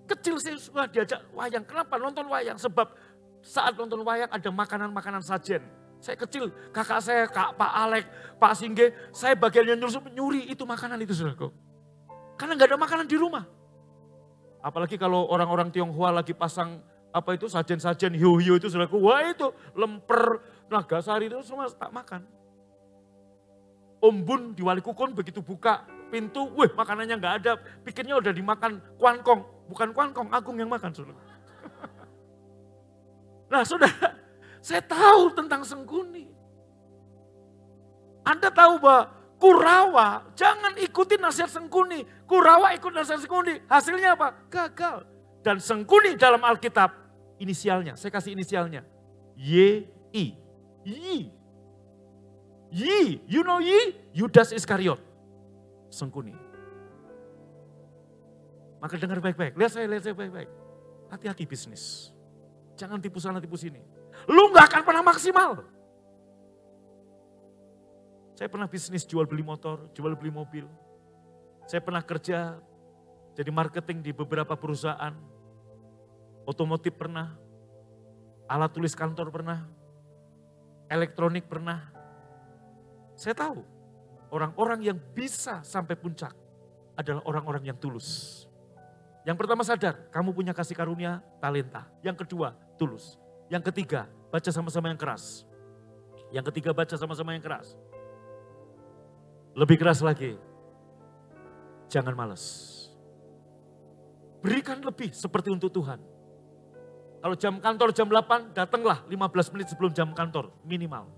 kecil saya suka diajak wayang. Kenapa nonton wayang? Sebab saat nonton wayang ada makanan-makanan sajen. Saya kecil, kakak saya, Pak Alek, Pak Singge, saya bagiannya nyuri itu makanan itu saudaraku. Karena gak ada makanan di rumah. Apalagi kalau orang-orang Tionghoa lagi pasang apa itu sajen-sajen hiu-hiu itu saudaraku. Wah itu lemper, nagasari itu semua tak makan. Om Bun di Wali Kukun begitu buka pintu, wih makanannya nggak ada. Pikirnya udah dimakan kuankong. Bukan kuankong, Agung yang makan saudara. Nah saudara, saya tahu tentang Sengkuni. Anda tahu bahwa Kurawa, jangan ikuti nasihat Sengkuni. Kurawa ikut nasihat Sengkuni. Hasilnya apa? Gagal. Dan Sengkuni dalam Alkitab, inisialnya, saya kasih inisialnya. Y-I. Yi. Yi. You know Yi? Yudas Iskariot. Sengkuni. Maka dengar baik-baik. Lihat saya baik-baik. Hati-hati bisnis. Jangan tipu sana tipu sini. Lu gak akan pernah maksimal. Saya pernah bisnis jual beli motor, jual beli mobil. Saya pernah kerja jadi marketing di beberapa perusahaan. Otomotif pernah, alat tulis kantor pernah, elektronik pernah. Saya tahu orang-orang yang bisa sampai puncak adalah orang-orang yang tulus. Yang pertama sadar, kamu punya kasih karunia, talenta. Yang kedua, tulus. Yang ketiga, baca sama-sama yang keras. Yang ketiga, baca sama-sama yang keras. Lebih keras lagi, jangan malas. Berikan lebih seperti untuk Tuhan. Kalau jam kantor jam 8, datanglah 15 menit sebelum jam kantor, minimal.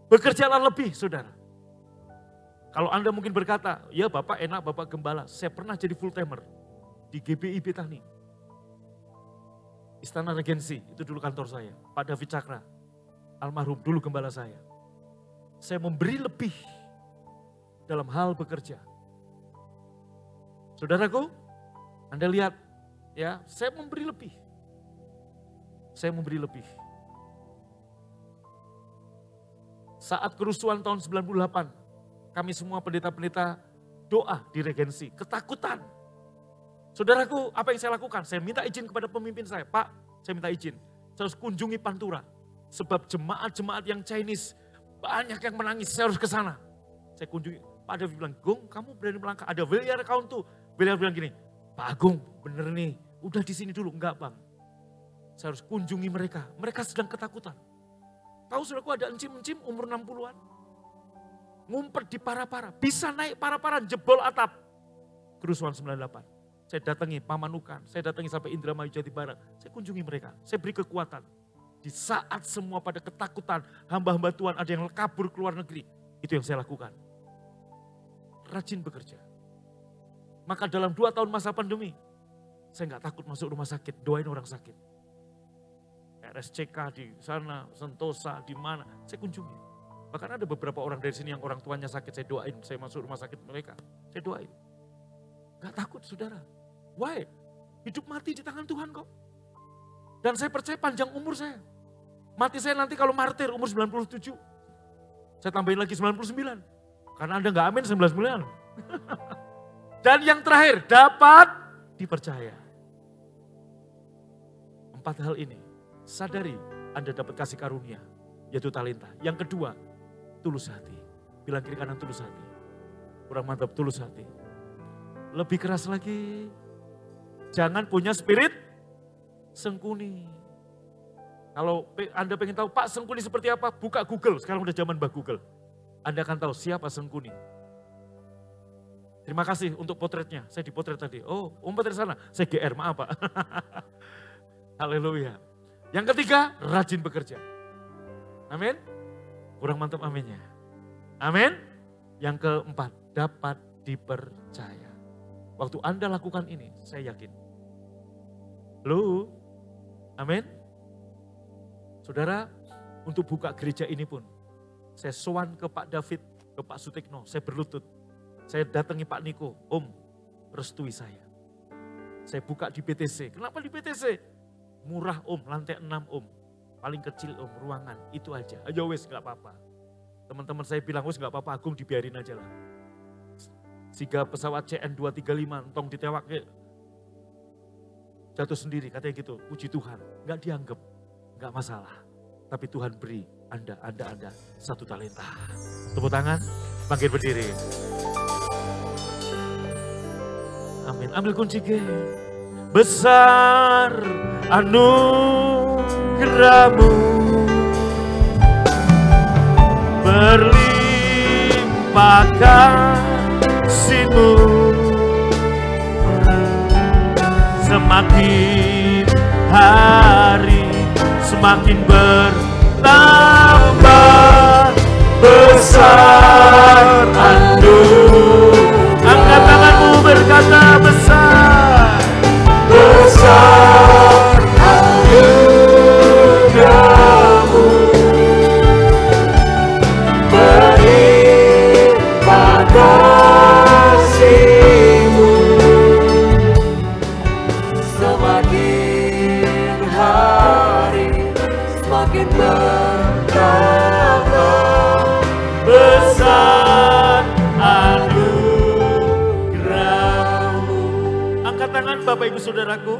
Bekerjalah lebih, saudara. Kalau Anda mungkin berkata, ya Bapak enak, Bapak gembala. Saya pernah jadi full timer di GBI Betani. Istana Regensi, itu dulu kantor saya. Pak David Cakra, almarhum, dulu gembala saya. Saya memberi lebih dalam hal bekerja. Saudaraku, Anda lihat, ya, saya memberi lebih. Saya memberi lebih. Saat kerusuhan tahun 98, kami semua pendeta-pendeta doa di Regensi, ketakutan. Saudaraku, apa yang saya lakukan? Saya minta izin kepada pemimpin saya, Pak, saya minta izin. Saya harus kunjungi Pantura. Sebab jemaat-jemaat yang Chinese, banyak yang menangis, saya harus ke sana. Saya kunjungi, Pak David bilang, Gung, kamu berani melangkah, ada William account tuh. William bilang gini, Pak Agung, bener nih, udah di sini dulu. Enggak Bang, saya harus kunjungi mereka. Mereka sedang ketakutan. Tahu saudaraku ada encim-encim umur 60-an. Ngumpet di para-para, bisa naik para-para, jebol atap. Kerusuhan 98. Saya datangi Pamanukan, saya datangi sampai Indramayu Jati Barat. Saya kunjungi mereka, saya beri kekuatan. Di saat semua pada ketakutan, hamba-hamba Tuhan ada yang kabur ke luar negeri. Itu yang saya lakukan. Rajin bekerja. Maka dalam 2 tahun masa pandemi, saya nggak takut masuk rumah sakit, doain orang sakit. RSCK di sana, Sentosa, di mana, saya kunjungi. Bahkan ada beberapa orang dari sini yang orang tuanya sakit, saya doain, saya masuk rumah sakit mereka, saya doain. Gak takut saudara. Why? Hidup mati di tangan Tuhan kok. Dan saya percaya panjang umur saya. Mati saya nanti kalau martir umur 97. Saya tambahin lagi 99. Karena Anda gak amin 99. Dan yang terakhir, dapat dipercaya. 4 hal ini, sadari Anda dapat kasih karunia, yaitu talenta. Yang kedua, tulus hati. Bilang kiri kanan tulus hati. Kurang mantap, tulus hati. Lebih keras lagi, jangan punya spirit sengkuni. Kalau Anda pengen tahu, Pak sengkuni seperti apa? Buka Google, sekarang udah zaman Mbak Google. Anda akan tahu siapa sengkuni. Terima kasih untuk potretnya, saya dipotret tadi. Oh, potret sana, saya GR, maaf Pak. Haleluya. Yang ketiga, rajin bekerja. Amin. Kurang mantap aminnya. Amin. Yang keempat, dapat dipercaya. Waktu Anda lakukan ini, saya yakin. Halo. Amin. Saudara, untuk buka gereja ini pun, saya sowan ke Pak David, ke Pak Sutikno, saya berlutut. Saya datangi Pak Niko, Om, restui saya. Saya buka di BTC. Kenapa di BTC? Murah Om, lantai 6 Om. Paling kecil Om, ruangan, itu aja. Ayo wes gak apa-apa. Teman-teman saya bilang, wes gak apa-apa, Agung dibiarin aja lah. Siga pesawat CN235, entong ditewak ke jatuh sendiri, katanya gitu. Puji Tuhan, gak dianggap, gak masalah. Tapi Tuhan beri Anda satu talenta. Tepuk tangan, bangkit berdiri. Amin. Ambil kunci G. Besar anugerahmu, berlimpah kasih-Mu, semakin hari semakin bertambah besar anugerahmu. Angkat tanganmu berkata besar, besar anugerahmu, berlimpah kasih-Mu, semakin hari semakin bertambah besar anugerahmu. Angkat tangan Bapak Ibu Saudaraku.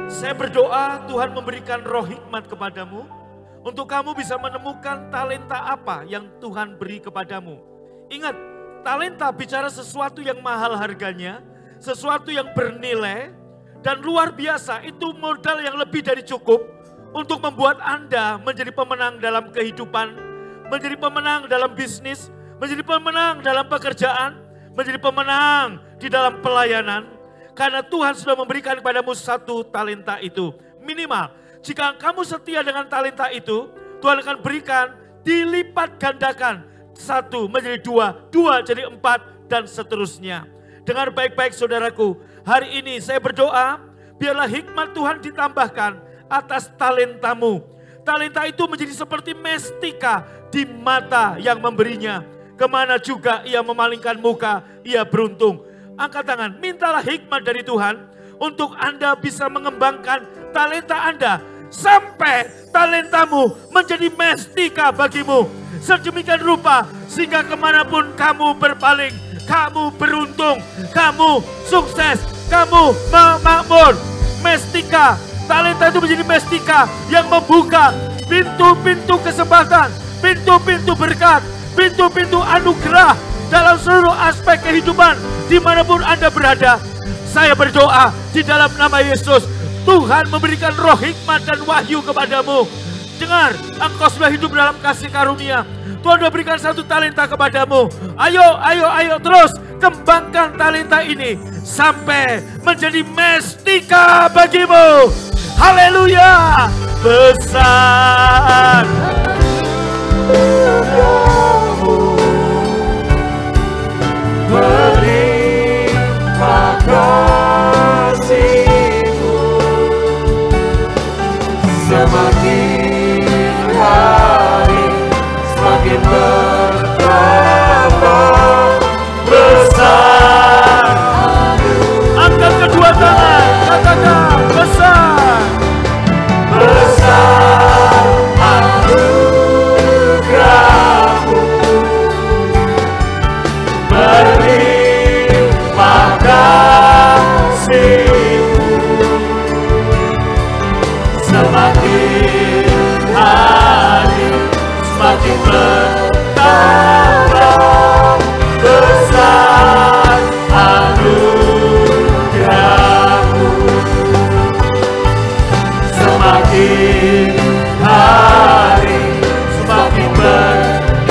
Saya berdoa Tuhan memberikan roh hikmat kepadamu untuk kamu bisa menemukan talenta apa yang Tuhan beri kepadamu. Ingat, talenta bicara sesuatu yang mahal harganya, sesuatu yang bernilai dan luar biasa. Itu modal yang lebih dari cukup untuk membuat Anda menjadi pemenang dalam kehidupan, menjadi pemenang dalam bisnis, menjadi pemenang dalam pekerjaan, menjadi pemenang di dalam pelayanan. Karena Tuhan sudah memberikan kepadamu satu talenta itu. Minimal, jika kamu setia dengan talenta itu, Tuhan akan berikan dilipat gandakan. 1 menjadi 2, 2 jadi 4 dan seterusnya. Dengar baik-baik saudaraku, hari ini saya berdoa, biarlah hikmat Tuhan ditambahkan atas talentamu. Talenta itu menjadi seperti mestika di mata yang memberinya. Kemana juga ia memalingkan muka, ia beruntung. Angkat tangan, mintalah hikmat dari Tuhan untuk Anda bisa mengembangkan talenta Anda sampai talentamu menjadi mestika bagimu. Sedemikian rupa sehingga kemanapun kamu berpaling, kamu beruntung, kamu sukses, kamu memakmur. Mestika, talenta itu menjadi mestika yang membuka pintu-pintu kesempatan, pintu-pintu berkat, pintu-pintu anugerah dalam seluruh aspek kehidupan. Dimanapun Anda berada, saya berdoa di dalam nama Yesus, Tuhan memberikan roh hikmat dan wahyu kepadamu. Dengar, engkau sudah hidup dalam kasih karunia. Tuhan sudah berikan satu talenta kepadamu. Ayo terus kembangkan talenta ini sampai menjadi mestika bagimu. Haleluya. Besar berlimpah kasih-Mu, semakin hari semakin bertambah besar. Angkat kedua tangan, katakan besar. besar anugerah-Mu, berlimpah kasih-Mu, semakin hari semakin bertambah besar anugerah-Mu, semakin hari semakin bertambah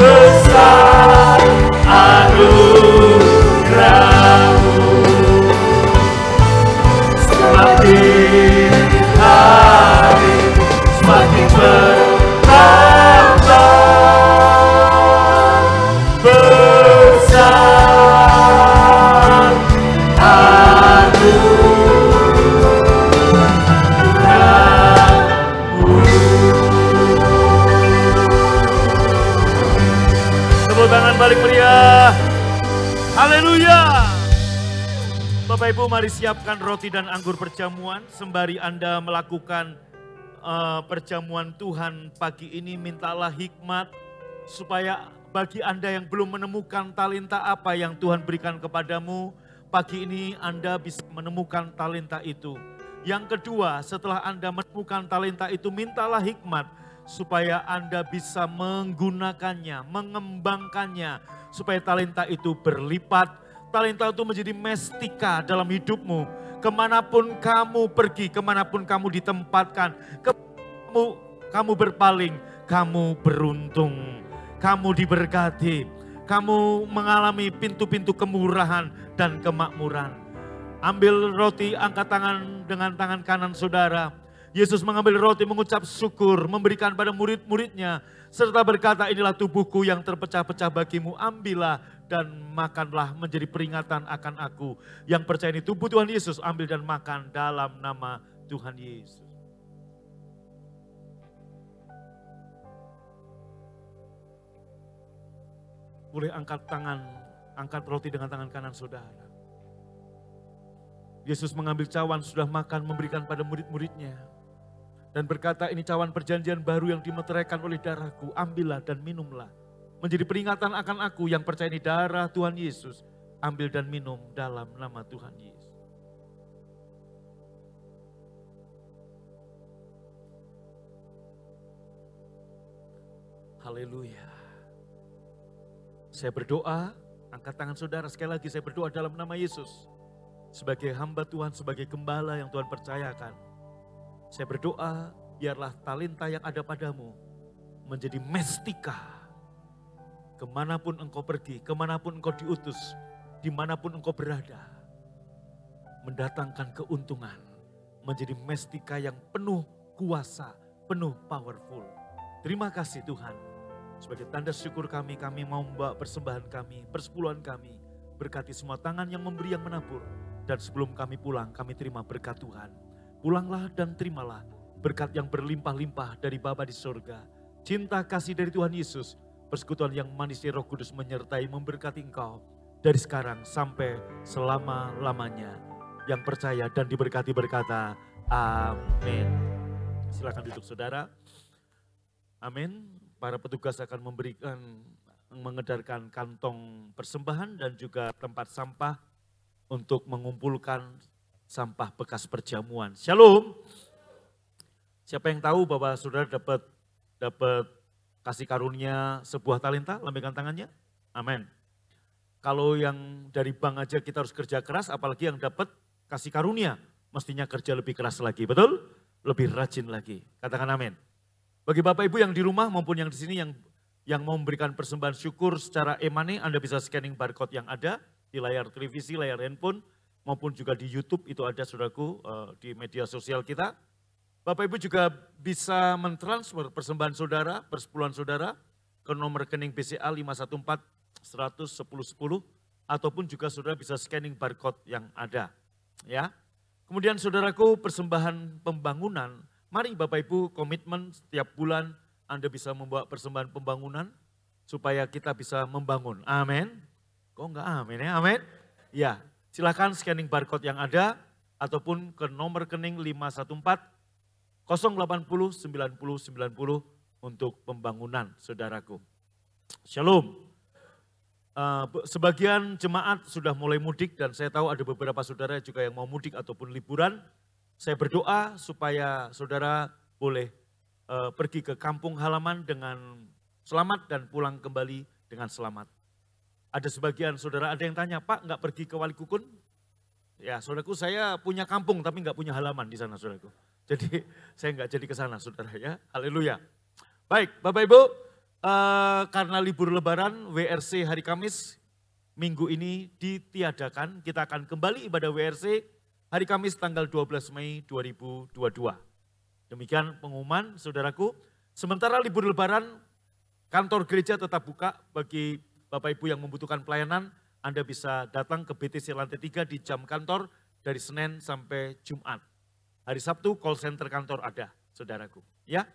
besar anugerah-Mu, semakin hari semakin bertambah besar Tepuk tangan balik meriah. Haleluya. Bapak Ibu, mari siapkan roti dan anggur perjamuan. Sembari Anda melakukan perjamuan Tuhan pagi ini, mintalah hikmat supaya bagi Anda yang belum menemukan talenta apa yang Tuhan berikan kepadamu, pagi ini Anda bisa menemukan talenta itu. Yang kedua, setelah Anda menemukan talenta itu, mintalah hikmat supaya Anda bisa menggunakannya, mengembangkannya, supaya talenta itu berlipat, talenta itu menjadi mestika dalam hidupmu. Kemanapun kamu pergi, kemanapun kamu ditempatkan, kamu berpaling, kamu beruntung, kamu diberkati, kamu mengalami pintu-pintu kemurahan dan kemakmuran. Ambil roti, angkat tangan dengan tangan kanan saudara. Yesus mengambil roti, mengucap syukur, memberikan pada murid-muridnya, serta berkata, inilah tubuhku yang terpecah-pecah bagimu, ambillah dan makanlah menjadi peringatan akan aku. Yang percaya ini tubuh Tuhan Yesus, ambil dan makan dalam nama Tuhan Yesus. Boleh angkat tangan, angkat roti dengan tangan kanan saudara. Yesus mengambil cawan, sudah makan, memberikan pada murid-muridnya. Dan berkata, ini cawan perjanjian baru yang dimeteraikan oleh darahku, ambillah dan minumlah. Menjadi peringatan akan aku yang percaya ini darah Tuhan Yesus. Ambil dan minum dalam nama Tuhan Yesus. Haleluya. Saya berdoa, angkat tangan saudara sekali lagi, saya berdoa dalam nama Yesus. Sebagai hamba Tuhan, sebagai gembala yang Tuhan percayakan. Saya berdoa, biarlah talenta yang ada padamu menjadi mestika. Kemanapun engkau pergi, kemanapun engkau diutus, dimanapun engkau berada. Mendatangkan keuntungan, menjadi mestika yang penuh kuasa, penuh powerful. Terima kasih Tuhan. Sebagai tanda syukur kami mau membawa persembahan kami, persepuluhan kami. Berkati semua tangan yang memberi, yang menabur. Dan sebelum kami pulang, kami terima berkat Tuhan. Pulanglah dan terimalah berkat yang berlimpah-limpah dari Bapa di surga. Cinta kasih dari Tuhan Yesus, persekutuan yang manis Roh Kudus menyertai memberkati engkau. Dari sekarang sampai selama-lamanya. Yang percaya dan diberkati berkata, amin. Silakan duduk saudara. Amin. Para petugas akan mengedarkan kantong persembahan dan juga tempat sampah untuk mengumpulkan sampah bekas perjamuan. Shalom. Siapa yang tahu bahwa saudara dapat kasih karunia sebuah talenta? Lambaikan tangannya. Amin. Kalau yang dari bank aja kita harus kerja keras, apalagi yang dapat kasih karunia, mestinya kerja lebih keras lagi, betul? Lebih rajin lagi. Katakan amin. Bagi Bapak Ibu yang di rumah maupun yang di sini yang mau memberikan persembahan syukur secara e-money, Anda bisa scanning barcode yang ada di layar televisi, layar handphone, maupun juga di YouTube itu ada saudaraku di media sosial kita. Bapak Ibu juga bisa mentransfer persembahan saudara, persepuluhan saudara ke nomor rekening BCA 514 100 10 10 ataupun juga saudara bisa scanning barcode yang ada. Ya. Kemudian saudaraku persembahan pembangunan, mari Bapak Ibu komitmen setiap bulan Anda bisa membawa persembahan pembangunan supaya kita bisa membangun. Amin. Kok enggak amin ya? Amin. Ya, silakan scanning barcode yang ada ataupun ke nomor rekening 514 080 90 90 untuk pembangunan saudaraku. Shalom. Sebagian jemaat sudah mulai mudik dan saya tahu ada beberapa saudara juga yang mau mudik ataupun liburan. Saya berdoa supaya saudara boleh pergi ke kampung halaman dengan selamat dan pulang kembali dengan selamat. Ada sebagian saudara ada yang tanya, Pak nggak pergi ke Walikukun? Ya saudaraku, saya punya kampung tapi nggak punya halaman di sana saudaraku. Jadi saya nggak jadi ke sana saudara ya, haleluya. Baik Bapak Ibu, karena libur lebaran WRC hari Kamis minggu ini ditiadakan. Kita akan kembali ibadah WRC hari Kamis tanggal 12 Mei 2022. Demikian pengumuman saudaraku. Sementara libur lebaran kantor gereja tetap buka bagi Bapak Ibu yang membutuhkan pelayanan. Anda bisa datang ke BTC lantai 3 di jam kantor dari Senin sampai Jumat. Hari Sabtu call center kantor ada, saudaraku. Ya,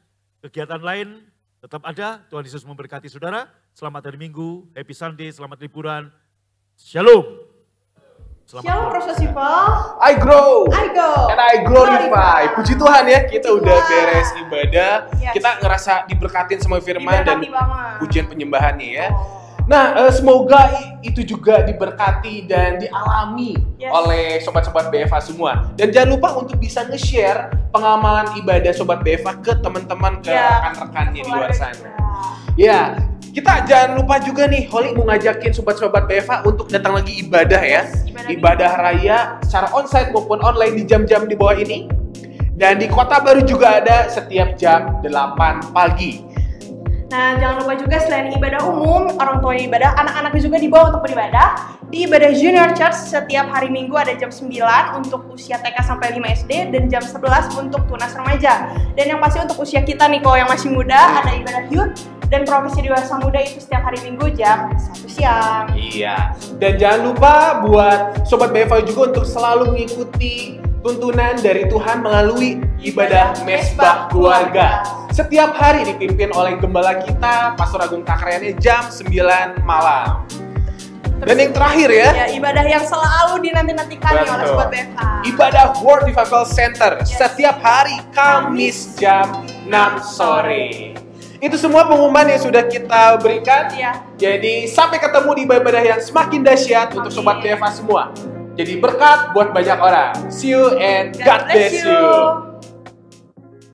kegiatan lain tetap ada. Tuhan Yesus memberkati saudara. Selamat hari Minggu, happy Sunday, selamat liburan. Shalom. Shalom Proses People. I grow. I go. And I glorify. Puji Tuhan ya, kita Puji udah Tuhan. beres ibadah. Yes. Kita ngerasa diberkatin sama firman dan Diberkati banget. pujian penyembahannya ya. Oh. Nah, semoga itu juga diberkati dan dialami Yes. oleh sobat-sobat BFA semua. Dan jangan lupa untuk bisa nge-share pengamalan ibadah sobat BFA ke teman-teman, ke Ya, rekan-rekannya di luar keluarga sana. juga. Ya, kita jangan lupa juga nih, Holly mau ngajakin sobat-sobat BFA untuk datang lagi ibadah ya. Yes, Ibadah raya secara onsite maupun online di jam-jam di bawah ini. Dan di Kota Baru juga ada setiap jam 8 pagi. Nah, jangan lupa juga selain ibadah umum, orang tua ibadah, anak-anaknya juga dibawa untuk beribadah. Di ibadah Junior Church setiap hari Minggu ada jam 9 untuk usia TK sampai 5 SD dan jam 11 untuk tunas remaja. Dan yang pasti untuk usia kita nih, kalau yang masih muda, ada ibadah youth dan profesi dewasa muda itu setiap hari Minggu jam 1 siang. Iya. Dan jangan lupa buat sobat BFA juga untuk selalu mengikuti tuntunan dari Tuhan melalui ibadah Mesbah Keluarga. Setiap hari dipimpin oleh gembala kita, Pastor Agung Takriani jam 9 malam. Dan yang terakhir ya, Ya, ibadah yang selalu dinanti-nantikan nih oleh Betul. sobat BFA. ibadah World Revival Center Yes. setiap hari Kamis jam 6 sore. Itu semua pengumuman yang sudah kita berikan. Iya. Jadi sampai ketemu di ibadah yang semakin dahsyat untuk sobat Amin. BFA semua. Jadi berkat buat banyak orang. See you and God bless you.